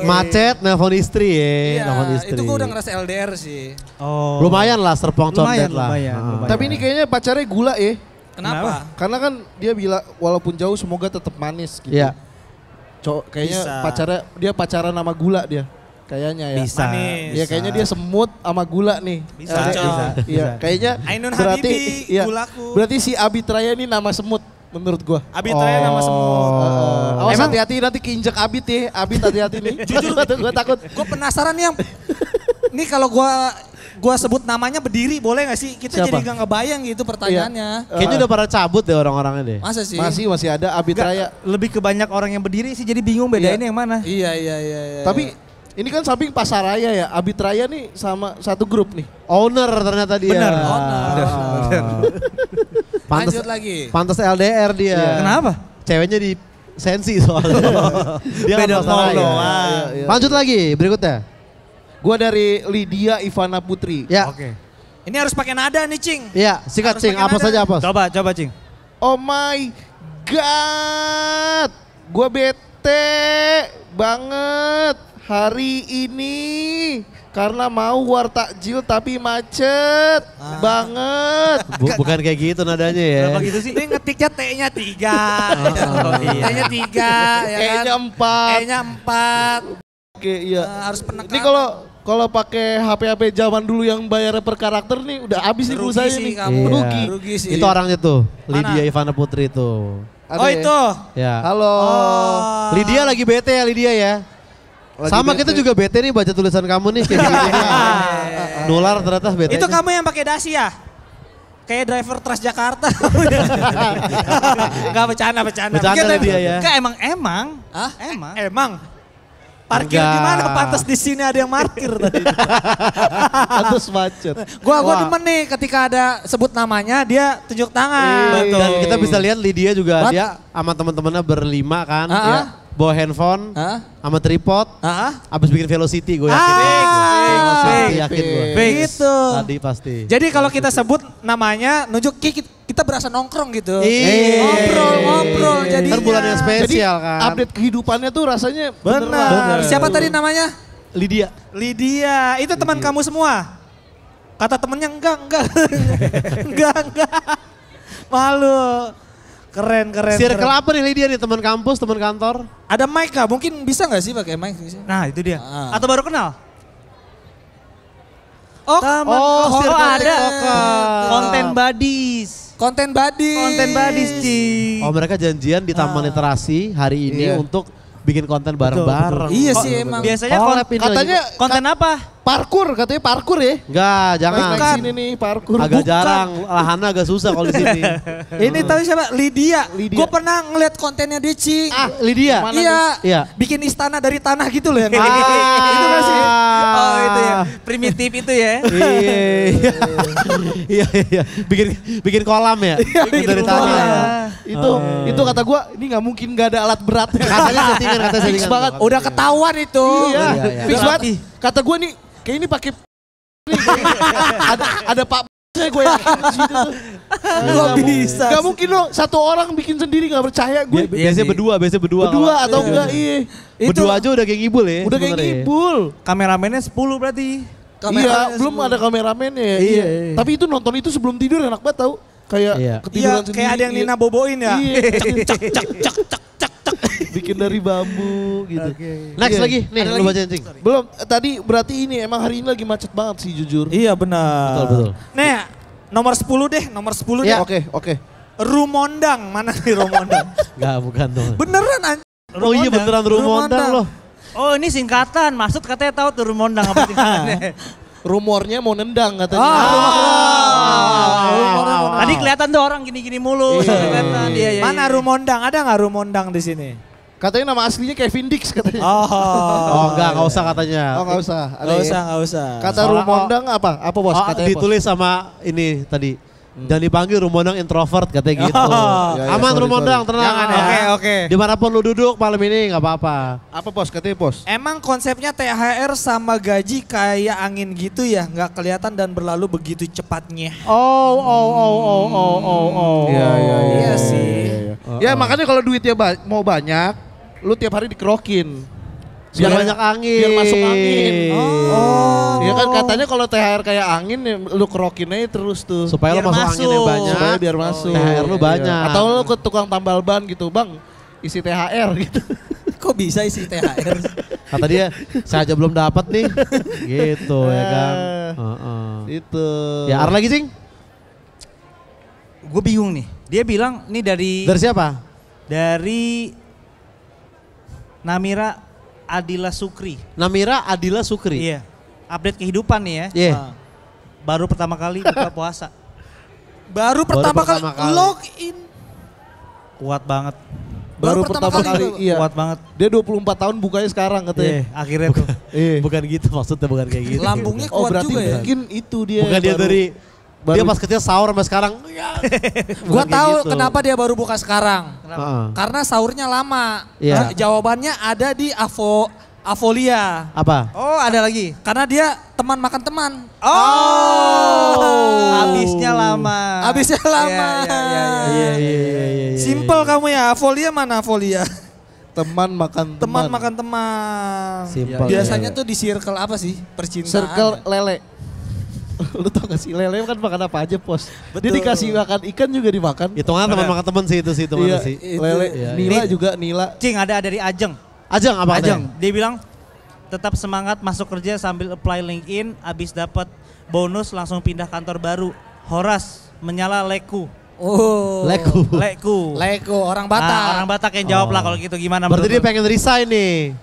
Speaker 1: Macet, nelfon istri ya.
Speaker 4: Iya,
Speaker 1: Nelfon istri.
Speaker 4: itu gue udah ngerasa LDR sih.
Speaker 3: Oh.
Speaker 1: Lumayan lah Serpong Condet lah.
Speaker 3: Lumayan.
Speaker 2: Tapi ini kayaknya pacarnya gula ya.
Speaker 4: Kenapa?
Speaker 2: Karena kan dia bilang walaupun jauh semoga tetap manis gitu.
Speaker 1: Iya.
Speaker 2: Kayaknya
Speaker 4: Bisa.
Speaker 2: dia pacaran sama gula dia. Kayaknya ya.
Speaker 3: Bisa.
Speaker 2: Iya kayaknya dia semut sama gula nih.
Speaker 4: Bisa,
Speaker 2: Iya, kayaknya
Speaker 4: Ainun
Speaker 2: berarti
Speaker 4: Habibi, gulaku.
Speaker 2: Berarti si Abid Raya ini nama semut menurut gua.
Speaker 4: Abid Raya nama semut.
Speaker 2: Awas hati-hati nanti keinjek Abid ya. Abid hati-hati nih.
Speaker 4: Jujur
Speaker 2: gua takut.
Speaker 4: Gue penasaran nih yang. Nih kalau gue gua sebut namanya berdiri boleh gak sih? Kita jadi gak ngebayang gitu pertanyaannya.
Speaker 1: Kayaknya udah pada cabut deh orang-orangnya deh.
Speaker 4: Masa sih?
Speaker 2: Masih ada Abid Raya.
Speaker 3: Lebih ke banyak orang yang berdiri sih jadi bingung bedainnya yang mana.
Speaker 4: Iya.
Speaker 2: Tapi ini kan samping Pasar Raya ya, Abid Raya nih sama satu grup nih.
Speaker 1: Owner ternyata dia.
Speaker 3: Bener.
Speaker 4: Lanjut lagi.
Speaker 1: Pantes LDR dia.
Speaker 3: Iya. Kenapa?
Speaker 1: Ceweknya di sensi soalnya. Dia
Speaker 3: Beda
Speaker 1: Pasar Raya.
Speaker 2: Iya.
Speaker 1: Lanjut lagi berikutnya.
Speaker 2: Gua dari Lydia Ivana Putri.
Speaker 1: Ya.
Speaker 3: Oke.
Speaker 4: Ini harus pakai nada nih, Cing.
Speaker 1: Iya, sikat
Speaker 4: Harus
Speaker 1: Cing,
Speaker 4: pakai
Speaker 1: apa
Speaker 4: nada.
Speaker 1: saja apa?
Speaker 3: Coba Cing.
Speaker 2: Oh my god. Gua bete banget hari ini karena mau war takjil tapi macet banget.
Speaker 1: Bukan kayak gitu nadanya ya.
Speaker 3: Kenapa gitu sih?
Speaker 4: Ini ngetiknya T-nya 3. T-nya 3 ya kan.
Speaker 2: E-nya 4.
Speaker 4: E-nya 4.
Speaker 2: Oke, iya.
Speaker 4: Harus penekanan.
Speaker 2: Ini kalau pakai HP zaman dulu yang bayar per karakter nih udah habis nih
Speaker 4: Rugi
Speaker 2: pulsanya
Speaker 4: sih
Speaker 2: nih.
Speaker 4: kamu.
Speaker 2: Rugi
Speaker 4: sih.
Speaker 1: Itu orangnya tuh,
Speaker 4: Mana?
Speaker 1: Lydia Ivana Putri itu.
Speaker 2: Ada ya?
Speaker 4: itu.
Speaker 1: Ya.
Speaker 2: Halo.
Speaker 1: Lydia lagi bete ya Lydia ya.
Speaker 2: Lagi
Speaker 1: Sama
Speaker 2: bete.
Speaker 1: kita juga bete nih baca tulisan kamu nih kayak gini. Nular ternyata bete.
Speaker 4: Itu kamu yang pakai dasi ya? Kayak driver Transjakarta. Enggak bercanda.
Speaker 1: Bercanda dia ya.
Speaker 3: Enggak emang.
Speaker 4: Hah?
Speaker 3: Emang.
Speaker 4: Emang. Parkir
Speaker 1: Enggak.
Speaker 4: di mana? Pantas di sini ada yang parkir tadi.
Speaker 2: Pantes macet.
Speaker 4: Gua
Speaker 1: Wah.
Speaker 4: demen nih ketika ada sebut namanya dia tunjuk tangan.
Speaker 1: Dan kita bisa lihat Lydia juga
Speaker 4: What?
Speaker 1: dia sama teman-temannya berlima kan.
Speaker 4: Ah,
Speaker 1: Ya.
Speaker 4: ah.
Speaker 1: Bawa handphone
Speaker 4: Hah?
Speaker 1: sama tripod.
Speaker 4: Heeh.
Speaker 1: Abis bikin Velocity gue yakin. Velocity yakin gue.
Speaker 4: Gitu.
Speaker 1: Tadi pasti.
Speaker 4: Jadi kalau kita sebut namanya nunjuk kita berasa nongkrong gitu.
Speaker 1: Iya.
Speaker 4: Ngobrol jadinya.
Speaker 1: Kan bulan yang spesial kan.
Speaker 2: Update kehidupannya tuh rasanya
Speaker 4: Benar. Siapa tadi namanya?
Speaker 1: Lydia.
Speaker 4: Lydia. Itu teman kamu semua? Kata temennya enggak. enggak. Malu. Keren.
Speaker 1: Circle apa nih Lydia nih? Teman kampus, teman kantor?
Speaker 4: Ada mic gak? Mungkin bisa gak sih pakai mic?
Speaker 3: Nah itu dia.
Speaker 4: Ah.
Speaker 3: Atau baru kenal?
Speaker 4: Oh,
Speaker 1: circle
Speaker 3: ada.
Speaker 1: TikToker.
Speaker 3: Konten buddies.
Speaker 4: konten buddies.
Speaker 3: Cing.
Speaker 1: Oh mereka janjian di Taman Literasi hari ini
Speaker 2: Iya.
Speaker 1: untuk bikin konten bareng-bareng.
Speaker 4: Iya sih emang.
Speaker 3: Biasanya
Speaker 1: Collab ini
Speaker 2: katanya
Speaker 1: lagi.
Speaker 3: konten apa?
Speaker 2: katanya parkur ya.
Speaker 1: Enggak, jangan.
Speaker 2: Naik sini nih parkur.
Speaker 1: Agak
Speaker 2: Bukan.
Speaker 1: jarang, lahannya agak susah kalau di sini.
Speaker 4: Ini tahu siapa? Lydia.
Speaker 2: Lydia.
Speaker 4: Gue pernah ngeliat kontennya dia, Cing.
Speaker 1: Lydia.
Speaker 2: Mana
Speaker 4: Iya.
Speaker 1: Iya.
Speaker 4: Bikin istana dari tanah gitu loh yang
Speaker 1: Ah.
Speaker 4: itu gak sih?
Speaker 3: Oh itu ya, primitif itu ya.
Speaker 1: Iya. Bikin kolam ya.
Speaker 4: bikin
Speaker 1: Dari tanah
Speaker 4: kolam.
Speaker 1: ya.
Speaker 2: Itu kata gua ini nggak mungkin nggak ada alat berat.
Speaker 1: Katanya settingan,
Speaker 2: Fix banget.
Speaker 4: Udah ketahuan itu.
Speaker 2: Iya.
Speaker 1: Iya.
Speaker 2: Fix banget. Kata gua nih kayak ini pakai ada Pak gue yakin di situ tuh.
Speaker 4: Gak bisa.
Speaker 2: Gak mungkin loh satu orang bikin sendiri gak percaya gue.
Speaker 1: Biasanya berdua.
Speaker 2: Berdua atau enggak iya.
Speaker 1: Berdua aja udah kayak ngibul ya.
Speaker 2: Udah kayak
Speaker 1: sebenarnya.
Speaker 2: ngibul.
Speaker 3: Kameramennya 10 berarti.
Speaker 2: Iya, belum ada kameramennya ya. Iya. Tapi itu nonton itu sebelum tidur enak banget tau. Kayak
Speaker 1: Iya.
Speaker 2: ketiduran
Speaker 4: Iya,
Speaker 2: sendiri.
Speaker 4: kayak ada yang Nina boboin ya.
Speaker 2: Iya.
Speaker 4: Cak.
Speaker 2: Bikin dari bambu gitu.
Speaker 1: Next
Speaker 2: Iya.
Speaker 1: lagi, nih
Speaker 4: Ada
Speaker 1: lu
Speaker 4: lagi?
Speaker 1: bacain Cing.
Speaker 2: Belum, tadi berarti ini emang hari ini lagi macet banget sih jujur.
Speaker 4: Iya benar.
Speaker 1: Betul.
Speaker 4: Nih, nomor 10 deh.
Speaker 1: Ya.
Speaker 2: Oke.
Speaker 4: Rumondang. Mana nih Rumondang?
Speaker 1: Enggak, bukan dong.
Speaker 4: Beneran anjing.
Speaker 1: Oh iya beneran Rumondang loh.
Speaker 3: Oh ini singkatan, maksud katanya tahu tuh Rumondang apa singkatannya.
Speaker 2: Rumornya mau nendang katanya.
Speaker 3: Tadi kelihatan tuh orang gini-gini mulu. Kelihatan dia.
Speaker 4: Mana Rumondang? Ada nggak Rumondang di sini?
Speaker 2: Katanya nama aslinya Kevin Dix katanya.
Speaker 1: Oh enggak usah katanya.
Speaker 2: Oh nggak usah. Ada
Speaker 4: Nggak
Speaker 2: ya?
Speaker 4: usah, nggak usah.
Speaker 2: Kata
Speaker 1: Soalnya
Speaker 2: Rumondang apa? Apa bos?
Speaker 1: Oh,
Speaker 2: Katanya bos.
Speaker 1: ditulis sama ini tadi. Jangan dipanggil Rumondang introvert katanya gitu.
Speaker 2: Ya,
Speaker 1: Aman
Speaker 2: sorry,
Speaker 1: Rumondang,
Speaker 2: sorry.
Speaker 1: tenang.
Speaker 4: Jangan ya. Oke.
Speaker 1: Dimanapun lu duduk malam ini nggak apa-apa.
Speaker 2: Apa bos? Katanya bos.
Speaker 4: Emang konsepnya THR sama gaji kayak angin gitu ya, nggak kelihatan dan berlalu begitu cepatnya.
Speaker 1: Oh.
Speaker 4: Iya sih.
Speaker 2: Ya makanya kalau duitnya mau banyak, lu tiap hari dikerokin.
Speaker 1: Biar banyak angin.
Speaker 2: Biar masuk angin.
Speaker 4: Oh.
Speaker 2: Ya kan katanya kalau THR kayak angin ya lu kerokin aja terus tuh.
Speaker 1: Supaya
Speaker 3: Biar
Speaker 1: lu masuk angin yang
Speaker 3: masuk.
Speaker 1: banyak.
Speaker 2: Supaya biar masuk.
Speaker 1: THR lu
Speaker 2: Iya.
Speaker 1: banyak.
Speaker 2: Atau lu ke tukang tambal ban gitu, Bang. Isi THR gitu.
Speaker 4: Kok bisa isi THR?
Speaker 1: Kata dia, saya aja belum dapat nih. Gitu ya kan.
Speaker 2: Itu.
Speaker 1: Ya, ada lagi Cing?
Speaker 3: Gue bingung nih. Dia bilang ini dari
Speaker 1: Dari siapa?
Speaker 3: Namira Adila Sukri.
Speaker 1: Namira Adila Sukri.
Speaker 3: Iya. Update kehidupan nih ya.
Speaker 1: Iya.
Speaker 3: baru pertama kali buka puasa.
Speaker 4: Baru pertama kali login.
Speaker 3: Kuat banget.
Speaker 2: Baru pertama kali iya.
Speaker 3: Kuat banget.
Speaker 2: Dia 24 tahun bukanya sekarang katanya.
Speaker 3: Akhirnya tuh.
Speaker 1: Bukan gitu maksudnya, bukan kayak gitu.
Speaker 4: Lambungnya kuat
Speaker 2: berarti
Speaker 4: juga ya.
Speaker 2: mungkin itu dia.
Speaker 1: Bukan dia dari dia pas kecil sahur sampai sekarang.
Speaker 4: Gua tahu
Speaker 1: gitu.
Speaker 4: kenapa dia baru buka sekarang. Karena sahurnya lama.
Speaker 1: Iya.
Speaker 4: Jawabannya ada di Avolia.
Speaker 1: Apa?
Speaker 3: Oh, ada lagi.
Speaker 4: Karena dia teman makan teman.
Speaker 3: Habisnya lama.
Speaker 4: Habisnya lama.
Speaker 3: Iya.
Speaker 4: Simple kamu ya. Avolia mana Avolia?
Speaker 2: Teman makan
Speaker 4: Teman makan teman.
Speaker 1: Simple.
Speaker 4: Biasanya tuh di circle apa sih? Percintaan.
Speaker 2: Circle lele. Lu tau gak sih lele kan makan apa aja pos.
Speaker 4: Betul.
Speaker 2: Dia dikasih makan ikan juga dimakan.
Speaker 1: Hitungan teman makan teman sih itu sih
Speaker 2: Iya,
Speaker 1: sih.
Speaker 2: lele.
Speaker 1: Iya,
Speaker 2: Nila juga Nila.
Speaker 3: Cing, ada dari Ajeng.
Speaker 1: Ajeng apa
Speaker 3: Ajeng, dia bilang tetap semangat masuk kerja sambil apply LinkedIn, abis dapat bonus langsung pindah kantor baru. Horas menyala leku.
Speaker 4: Oh. Leku, orang Batak.
Speaker 3: Orang Batak yang jawab lah kalau gitu gimana.
Speaker 1: Berarti dia pengen resign nih.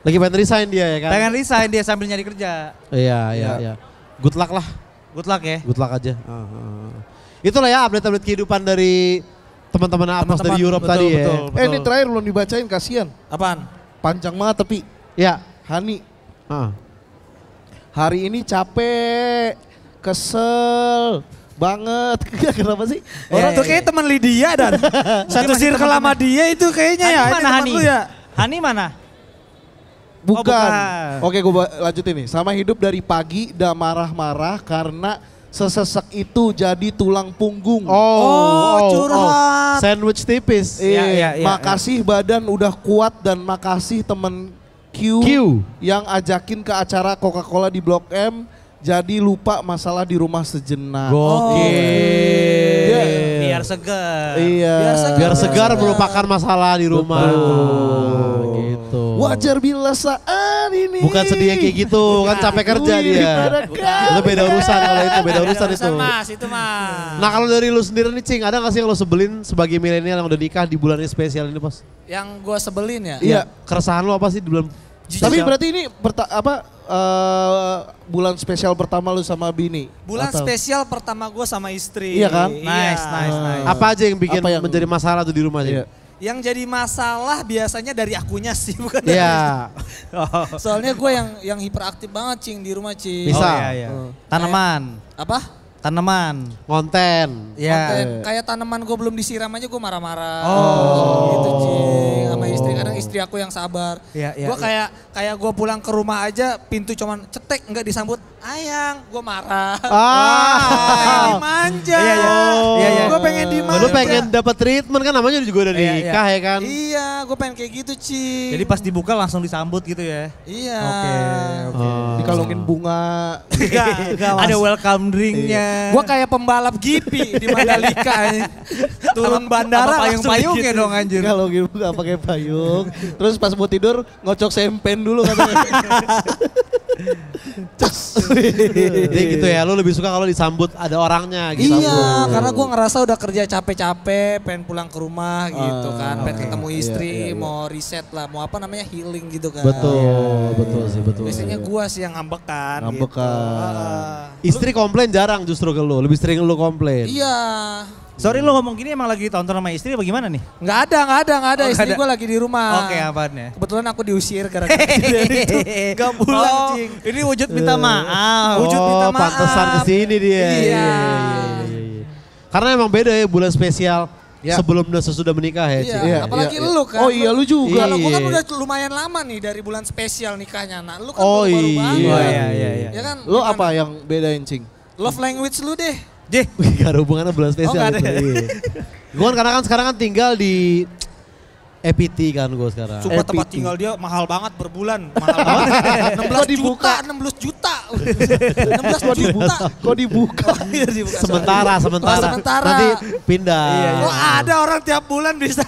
Speaker 1: Lagi pengen resign dia ya kan?
Speaker 3: Pengen resign dia sambil nyari kerja.
Speaker 1: Iya. Good luck lah.
Speaker 3: Good luck ya.
Speaker 1: Good luck aja. Itulah ya update-update kehidupan dari teman-teman Apnos dari Europe tadi ya.
Speaker 3: Betul.
Speaker 2: Ini terakhir belum dibacain, kasihan.
Speaker 4: Apaan?
Speaker 2: Panjang banget tapi.
Speaker 1: Ya.
Speaker 2: Hani. Hari ini capek, kesel banget. Kenapa sih?
Speaker 4: Orang tuh kayak teman Lydia dan satu circle sama dia itu kayaknya ya.
Speaker 3: Hani mana Hani?
Speaker 4: Ya.
Speaker 3: Hani mana?
Speaker 2: Bukan. Oke, gue lanjutin nih. Sama hidup dari pagi udah marah-marah karena sesesek itu jadi tulang punggung.
Speaker 4: Curhat.
Speaker 1: Sandwich tipis.
Speaker 2: Iya. Makasih badan udah kuat dan makasih temen Q yang ajakin ke acara Coca-Cola di Blok M. Jadi lupa masalah di rumah sejenak.
Speaker 3: Biar segar.
Speaker 2: Iya.
Speaker 1: Biar segar melupakan masalah di rumah. Gitu.
Speaker 2: Wajar bila saat ini.
Speaker 1: Bukan sedih yang kayak gitu, kan capek kerja dia. Itu beda urusan kalau itu, beda urusan itu.
Speaker 4: Mas, itu mas.
Speaker 1: Nah kalau dari lu sendiri nih Cing, ada gak sih yang lu sebelin sebagai milenial yang udah nikah di bulan ini spesial ini Bos?
Speaker 4: Yang gue sebelin ya?
Speaker 2: Iya.
Speaker 1: Keresahan lu apa sih di bulan?
Speaker 2: Tapi berarti ini bulan spesial pertama lu sama bini?
Speaker 4: Bulan spesial pertama gue sama istri.
Speaker 2: Iya kan?
Speaker 3: Nice.
Speaker 1: Apa aja yang bikin menjadi masalah tuh di rumah Cing?
Speaker 4: Yang jadi masalah biasanya dari akunya sih, bukan
Speaker 1: dari
Speaker 4: Soalnya gue yang hiperaktif banget Cing di rumah Cing.
Speaker 1: Bisa.
Speaker 3: Tanaman.
Speaker 4: Apa?
Speaker 3: Tanaman.
Speaker 1: Konten.
Speaker 4: Kayak tanaman gue belum disiram aja gue marah-marah. Gitu Cing. Sama istri, kadang istri aku yang sabar. Gue kayak gue pulang ke rumah aja pintu cuman cetek nggak disambut ayang, gue marah. Dimanja. Gue pengen dimanja.
Speaker 1: Lu pengen dapat treatment kan, namanya juga udah nikah ya kan?
Speaker 4: Iya, gue pengen kayak gitu Cing.
Speaker 3: Jadi pas dibuka langsung disambut gitu ya?
Speaker 4: Iya.
Speaker 3: Oke.
Speaker 2: Dikalungin bunga.
Speaker 3: Ada welcome drinknya.
Speaker 4: Gue kayak pembalap GP di Mandalika. Turun bandara
Speaker 3: payung-payungnya dong anjir.
Speaker 2: Kalau gitu gak pakai payung. Terus pas mau tidur ngocok sempen dulu katanya.
Speaker 1: Jadi gitu ya, lu lebih suka kalau disambut ada orangnya gitu.
Speaker 4: Iya, karena gue ngerasa udah kerja capek-capek, pengen pulang ke rumah gitu kan, pengen ketemu istri, mau reset lah, mau apa namanya healing gitu kan.
Speaker 1: Betul sih.
Speaker 4: Biasanya gue sih yang ngambekan.
Speaker 1: Istri komplain jarang justru ke lu, lebih sering lu komplain.
Speaker 4: Iya.
Speaker 3: Sorry lu ngomong gini emang lagi tonton sama istri apa gimana nih?
Speaker 4: Nggak ada. Istri gue lagi di rumah.
Speaker 3: Oke, apaan ya?
Speaker 4: Kebetulan aku diusir gara-gara itu. Gak pulang Cing.
Speaker 3: Ini wujud minta maaf.
Speaker 4: Wujud minta maaf.
Speaker 1: Pantesan kesini dia. Iya. Karena emang beda ya bulan spesial. Sebelum dan sesudah menikah ya Cing.
Speaker 4: Apalagi lu kan.
Speaker 2: Oh iya lu juga.
Speaker 4: Kalau gue kan udah lumayan lama nih dari bulan spesial nikahnya. Nah lu kan baru banget.
Speaker 3: Iya.
Speaker 4: Ya kan?
Speaker 2: Lu apa yang bedain Cing?
Speaker 4: Love language lu deh.
Speaker 1: Gak ada hubungannya bulan spesial itu. Gue kan karena kan sekarang kan tinggal di EPT kan gue sekarang.
Speaker 4: Sumpah tempat tinggal dia mahal banget per bulan. Mahal banget. 16 juta.
Speaker 2: Kok dibuka?
Speaker 1: Sementara. Nanti pindah.
Speaker 4: Kok ada orang tiap bulan bisa.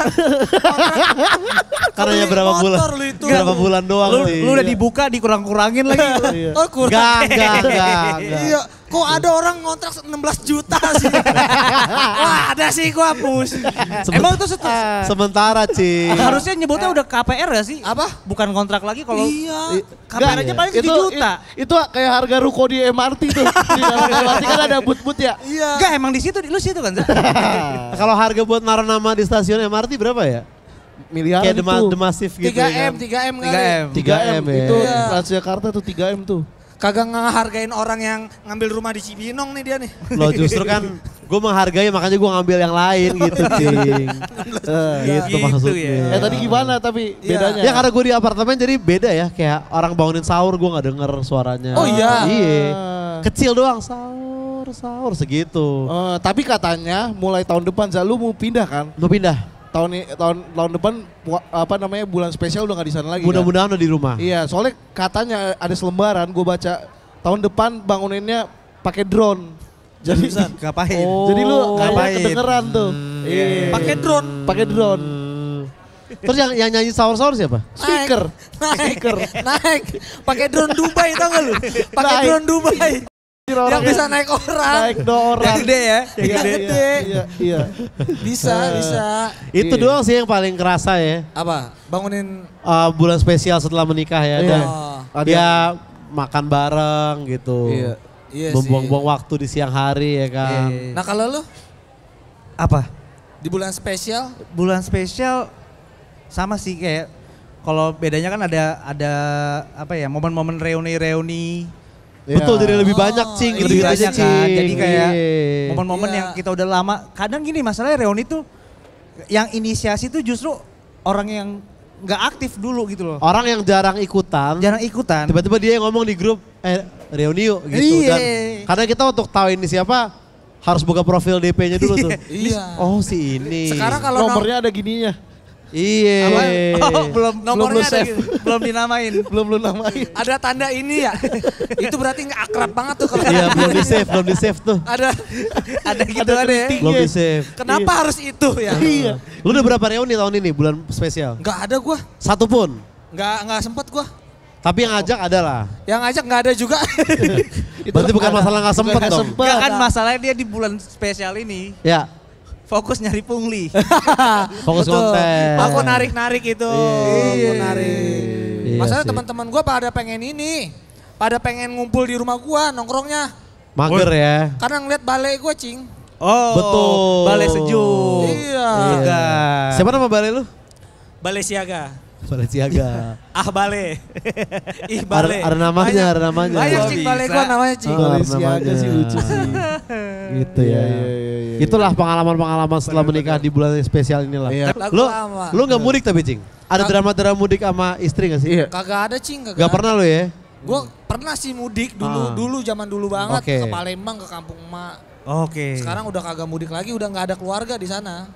Speaker 1: Karena ya berapa bulan? Berapa bulan doang.
Speaker 3: Lu udah dibuka dikurang-kurangin lagi.
Speaker 1: Enggak.
Speaker 4: Iya. Kok ada orang ngontrak 16 juta sih? Wah ada sih gua hapus.
Speaker 3: Emang itu
Speaker 1: sementara Cing.
Speaker 3: Harusnya nyebutnya udah KPR gak sih?
Speaker 4: Apa?
Speaker 3: Bukan kontrak lagi kalau
Speaker 4: iya.
Speaker 3: KPR aja paling 7 juta.
Speaker 2: Itu kayak harga ruko di MRT tuh. Di dalam MRT kan ada but-but ya?
Speaker 4: Iya.
Speaker 3: Enggak emang di situ, lu situ kan?
Speaker 1: Kalau harga buat naruh nama di stasiun MRT berapa ya?
Speaker 2: Miliaran
Speaker 1: kayak
Speaker 2: itu.
Speaker 1: Demasif gitu
Speaker 4: 3M,
Speaker 1: ya kan?
Speaker 4: 3M
Speaker 1: ya.
Speaker 2: Itu Transjakarta tuh 3M tuh.
Speaker 4: Kagak ngehargain orang yang ngambil rumah di Cibinong nih dia nih.
Speaker 1: Loh justru kan gue menghargai makanya gue ngambil yang lain gitu Cing. Gitu maksudnya.
Speaker 2: Tadi gimana tapi bedanya?
Speaker 1: Ya karena gue di apartemen jadi beda ya. Kayak orang bangunin sahur gue gak denger suaranya.
Speaker 4: Oh iya?
Speaker 1: Iya. Kecil doang sahur segitu.
Speaker 2: Tapi katanya mulai tahun depan lu mau pindah kan?
Speaker 1: Mau pindah?
Speaker 2: Tahun depan bulan spesial udah gak di sana lagi.
Speaker 1: Mudah-mudahan udah di rumah.
Speaker 2: Iya, soalnya katanya ada selembaran gue baca tahun depan banguninnya pakai drone. Jadi
Speaker 3: ngapain?
Speaker 2: Jadi lu kayak kedengeran tuh.
Speaker 4: Iya. Pakai drone.
Speaker 1: Terus yang nyanyi sahur-sahur siapa?
Speaker 2: Speaker.
Speaker 4: Naik. Pakai drone Dubai tau gak lu? Pakai drone Dubai. Yang bisa naik orang.
Speaker 2: Naik orang.
Speaker 3: Yang gede ya.
Speaker 4: Yang gede.
Speaker 2: Iya.
Speaker 4: Bisa.
Speaker 1: Itu doang sih yang paling kerasa ya.
Speaker 4: Apa? Bangunin
Speaker 1: bulan spesial setelah menikah ya. Dan dia makan bareng gitu.
Speaker 4: Iya
Speaker 1: membuang-buang waktu di siang hari ya kan.
Speaker 4: Nah kalau lu?
Speaker 3: Apa?
Speaker 4: Di bulan spesial?
Speaker 3: Bulan spesial sama sih kayak kalau bedanya kan ada apa ya momen-momen reuni.
Speaker 1: Betul, jadi lebih banyak Cing,
Speaker 3: lebih banyak kan. Jadi kayak momen-momen
Speaker 4: Iya.
Speaker 3: yang kita udah lama. Kadang gini masalahnya reuni tuh yang inisiasi tuh justru orang yang nggak aktif dulu gitu loh.
Speaker 1: Orang yang jarang ikutan. Tiba-tiba dia yang ngomong di grup, reuni yuk gitu. Dan karena kita untuk tahu ini siapa harus buka profil DP-nya dulu tuh.
Speaker 4: Iya.
Speaker 1: Oh si ini.
Speaker 4: Sekarang kalau
Speaker 2: nomornya ada gininya.
Speaker 1: Iya.
Speaker 3: Belum save. Belum dinamain.
Speaker 2: Belum namain.
Speaker 4: Ada tanda ini ya. Itu berarti nggak akrab banget tuh kalau.
Speaker 1: Iya belum di save tuh.
Speaker 4: Ada gitu ada ya.
Speaker 1: Belum di save.
Speaker 4: Kenapa harus itu ya?
Speaker 2: Iya.
Speaker 1: Lu udah berapa reuni tahun ini bulan spesial?
Speaker 4: Nggak ada gua.
Speaker 1: Satu pun?
Speaker 4: Nggak sempet gua.
Speaker 1: Tapi yang ngajak ada lah.
Speaker 4: Yang ngajak nggak ada juga.
Speaker 1: Berarti bukan masalah nggak sempet dong.
Speaker 3: Nggak kan masalahnya dia di bulan spesial ini.
Speaker 1: Ya.
Speaker 3: Fokus nyari pungli.
Speaker 1: Fokus konten.
Speaker 4: Aku narik-narik itu. Aku narik.
Speaker 1: Iya
Speaker 4: Masalah
Speaker 1: sih.
Speaker 4: teman-teman gua pada pengen ini. Pada pengen ngumpul di rumah gua nongkrongnya.
Speaker 1: Mager ya.
Speaker 4: Karena ngeliat balai gua Cing.
Speaker 3: Oh.
Speaker 1: Betul.
Speaker 3: Balai sejuk.
Speaker 4: Iya.
Speaker 1: Siapa nama balai lu?
Speaker 4: Balai siaga.
Speaker 1: Balai siaga.
Speaker 4: Balai. Balai.
Speaker 1: Ada namanya.
Speaker 4: Banyak Cing balai gua namanya Cing.
Speaker 2: Balai siaga sih lucu sih.
Speaker 1: Gitu ya. Itulah pengalaman-pengalaman setelah menikah di bulan spesial inilah.
Speaker 2: Iya.
Speaker 1: Lu nggak mudik tapi Cing? Ada drama-drama mudik sama istri nggak sih?
Speaker 2: Iya.
Speaker 4: Kagak ada Cing.
Speaker 1: Gak pernah lu ya?
Speaker 4: Gue pernah sih mudik dulu zaman dulu banget ke Palembang ke kampung emak.
Speaker 3: Oke.
Speaker 4: Sekarang udah kagak mudik lagi, udah nggak ada keluarga di sana.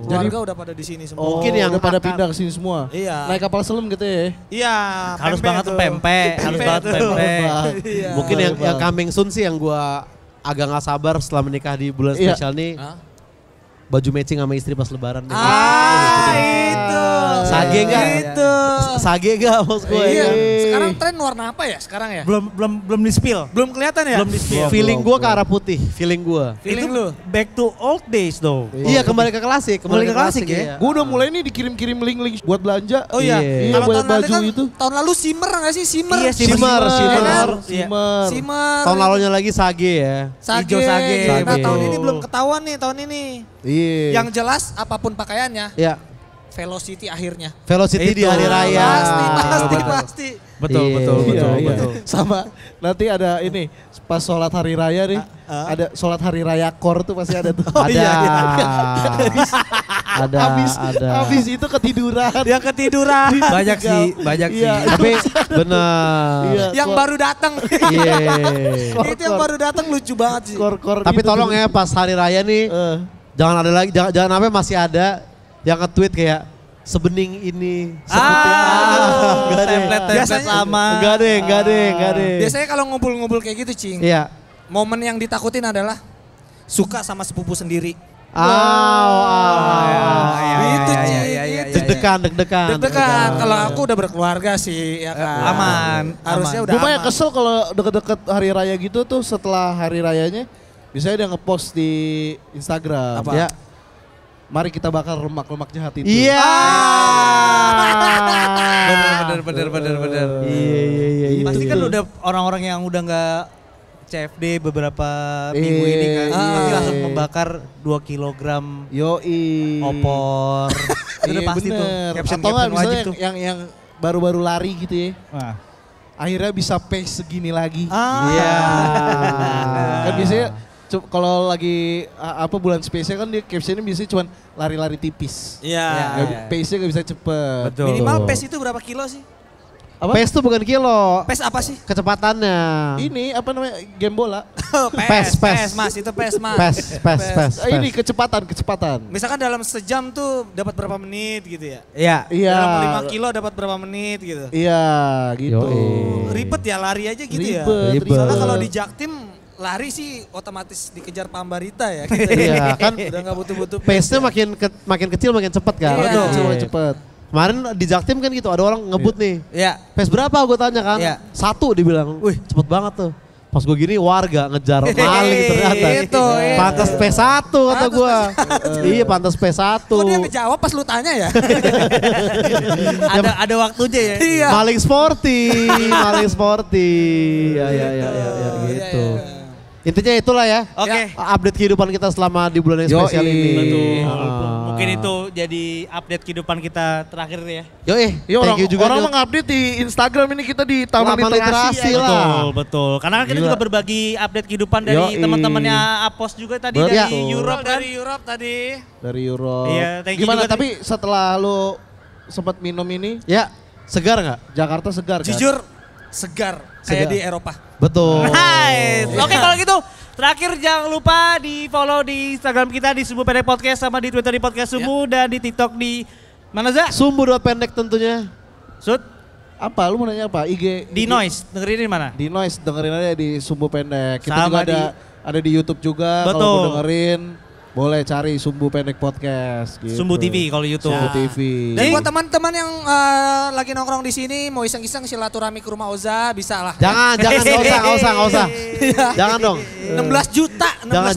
Speaker 4: Keluarga udah pada di sini semua.
Speaker 1: Mungkin yang
Speaker 2: udah pada pindah ke sini semua.
Speaker 4: Iya.
Speaker 2: Naik kapal selam gitu ya.
Speaker 4: Iya.
Speaker 3: Harus banget tuh pempek. Harus banget pempek.
Speaker 4: Iya.
Speaker 1: Mungkin yang coming soon sih yang gua agak nggak sabar setelah menikah di bulan spesial nih. Baju matching sama istri pas lebaran.
Speaker 4: Itu.
Speaker 1: Sage gak?
Speaker 4: Itu.
Speaker 1: Sage gak maksud gue?
Speaker 4: Iya. Sekarang tren warna apa ya sekarang ya?
Speaker 3: Belum di spill.
Speaker 4: Belum kelihatan ya?
Speaker 3: Belum di spill.
Speaker 1: Feeling gue ke arah putih, feeling gue.
Speaker 4: Feeling lu?
Speaker 3: Back to old days though.
Speaker 1: Iya kembali ke klasik.
Speaker 3: Kembali ke klasik ya?
Speaker 2: Gue udah mulai nih dikirim-kirim link-link buat belanja.
Speaker 4: Oh iya.
Speaker 2: Iya
Speaker 4: Kalau
Speaker 2: buat
Speaker 4: tahun lalu
Speaker 2: baju
Speaker 4: kan,
Speaker 2: itu.
Speaker 4: tahun lalu Simmer nggak sih? Simmer.
Speaker 3: Iya,
Speaker 1: Simmer.
Speaker 4: Simmer.
Speaker 1: Tahun lalunya lagi Sage ya.
Speaker 4: Hijau
Speaker 3: Sage.
Speaker 4: Nah
Speaker 1: Sage.
Speaker 4: tahun ini belum ketahuan nih tahun ini.
Speaker 2: Iya.
Speaker 4: Yang jelas apapun pakaiannya.
Speaker 1: Ya.
Speaker 4: Velocity akhirnya.
Speaker 1: Velocity di hari raya.
Speaker 4: Pasti.
Speaker 3: Betul.
Speaker 2: Sama nanti ada ini pas sholat hari raya nih. Ada sholat hari raya kor tuh pasti ada tuh.
Speaker 1: Ada.
Speaker 2: Habis itu ketiduran.
Speaker 4: Dia ketiduran.
Speaker 3: Banyak sih.
Speaker 1: Tapi benar.
Speaker 2: Iya,
Speaker 4: Yang baru datang.
Speaker 1: Iya.
Speaker 4: Itu yang baru datang lucu banget sih.
Speaker 2: Kor
Speaker 1: Tapi
Speaker 2: gitu.
Speaker 1: tolong ya pas hari raya nih jangan ada lagi jangan apa masih ada yang nge-tweet kayak sebening ini seperti
Speaker 3: enggak deh. Template lama.
Speaker 1: Enggak deh.
Speaker 4: Biasanya kalau ngumpul-ngumpul kayak gitu Cing.
Speaker 1: Iya.
Speaker 4: Momen yang ditakutin adalah suka sama sepupu sendiri. Itu
Speaker 1: deg-degan.
Speaker 4: Kalau aku udah berkeluarga sih ya kan.
Speaker 3: Aman.
Speaker 4: Harusnya udah
Speaker 2: aman. Gue kesel kalau deket-deket hari raya gitu tuh setelah hari rayanya. Biasanya dia ngepost di Instagram.
Speaker 4: Apa?
Speaker 2: Ya. Mari kita bakar lemak-lemak jahat itu.
Speaker 1: Iya.
Speaker 3: Bener. Iya. Pasti kan udah orang-orang yang udah nggak CFD beberapa minggu ini kan. Pasti langsung membakar 2 kilogram opor. Itu udah pasti tuh.
Speaker 2: Atau nggak misalnya yang baru-baru lari gitu ya. Akhirnya bisa pace segini lagi.
Speaker 1: Iya.
Speaker 2: Kan biasanya kalau lagi bulan spesial kan dia captionnya biasanya cuma lari-lari tipis.
Speaker 4: Iya.
Speaker 2: Pace-nya gak bisa cepet.
Speaker 4: Betul. Minimal pace itu berapa kilo sih?
Speaker 2: Apa?
Speaker 1: Pace tuh bukan kilo.
Speaker 4: Pace apa sih?
Speaker 1: Kecepatannya.
Speaker 2: Ini apa namanya? Game bola.
Speaker 4: Pace mas, itu pace mas.
Speaker 1: Pace.
Speaker 2: Ini kecepatan.
Speaker 4: Misalkan dalam sejam tuh dapat berapa menit gitu ya?
Speaker 2: Iya.
Speaker 4: Dalam 5 kilo dapat berapa menit gitu?
Speaker 2: Iya gitu.
Speaker 4: Ribet ya lari aja gitu ya?
Speaker 1: Ribet.
Speaker 4: Soalnya kalau di Jaktim lari sih otomatis dikejar Pambarita ya. Gitu.
Speaker 1: Iya kan.
Speaker 4: Udah gak butuh-butuh
Speaker 1: pace-nya makin kecil makin cepat kan.
Speaker 2: Iya. Cepet.
Speaker 1: Kemarin di Jaktim kan gitu ada orang ngebut nih.
Speaker 3: Iya.
Speaker 1: Pace berapa gue tanya kan? 1 dibilang. Wih cepet banget tuh. Pas gue gini warga ngejar maling ternyata. Pantas P1 kata gue. Iya pantas P1.
Speaker 4: Kok dia ngejawab pas lu tanya ya?
Speaker 3: ada waktunya ya.
Speaker 4: Iya.
Speaker 1: Maling sporty. Ya gitu. Intinya itulah ya.
Speaker 3: Oke.
Speaker 1: Update kehidupan kita selama di bulan yang spesial ini.
Speaker 3: Betul. Mungkin itu jadi update kehidupan kita terakhir ya.
Speaker 1: Thank you juga.
Speaker 2: Orang mengupdate di Instagram ini kita di Taman Literasi
Speaker 3: lah. Betul. Karena kita juga berbagi update kehidupan dari teman-temannya Apos juga tadi dari Europe kan.
Speaker 2: Dari Europe.
Speaker 3: Iya, thank you
Speaker 2: gimana
Speaker 3: juga
Speaker 2: tapi setelah lu sempat minum ini?
Speaker 1: Ya, segar nggak?
Speaker 2: Jakarta segar kan?
Speaker 4: Jujur segar. Kayak di Eropa.
Speaker 1: Betul.
Speaker 3: Nice. Oke kalau gitu terakhir jangan lupa di follow di Instagram kita di Sumbu Pendek Podcast sama di Twitter di Podcast Sumbu dan di TikTok di mana Za?
Speaker 1: Sumbu.pendek tentunya.
Speaker 3: Sud?
Speaker 2: Apa? Lu mau nanya apa? IG?
Speaker 3: Di Noise, dengerin di mana?
Speaker 2: Di Noise, dengerin aja di Sumbu Pendek. Kita
Speaker 3: sama
Speaker 2: juga ada di YouTube juga.
Speaker 3: Betul.
Speaker 2: Kalau mau dengerin boleh cari Sumbu Pendek Podcast gitu.
Speaker 3: Sumbu TV kalau YouTube.
Speaker 2: Sumbu TV.
Speaker 4: Dan buat teman-teman yang lagi nongkrong di sini mau iseng-iseng silaturahmi ke rumah Oza bisa lah.
Speaker 1: Jangan, nggak usah. Jangan dong.
Speaker 4: 16 juta.
Speaker 1: Jangan.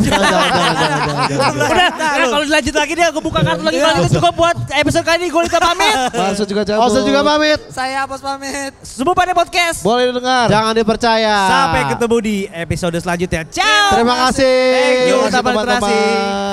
Speaker 3: Udah, kalau dilanjut lagi dia gue buka kartu lagi. Kalau itu cukup buat episode kali ini. Gue Lita pamit.
Speaker 2: Oza juga pamit.
Speaker 4: Saya Apos pamit.
Speaker 3: Sumbu Pendek Podcast.
Speaker 2: Boleh dengar.
Speaker 1: Jangan dipercaya.
Speaker 3: Sampai ketemu di episode selanjutnya. Ciao.
Speaker 1: Terima kasih.
Speaker 3: Thank you
Speaker 2: teman-teman.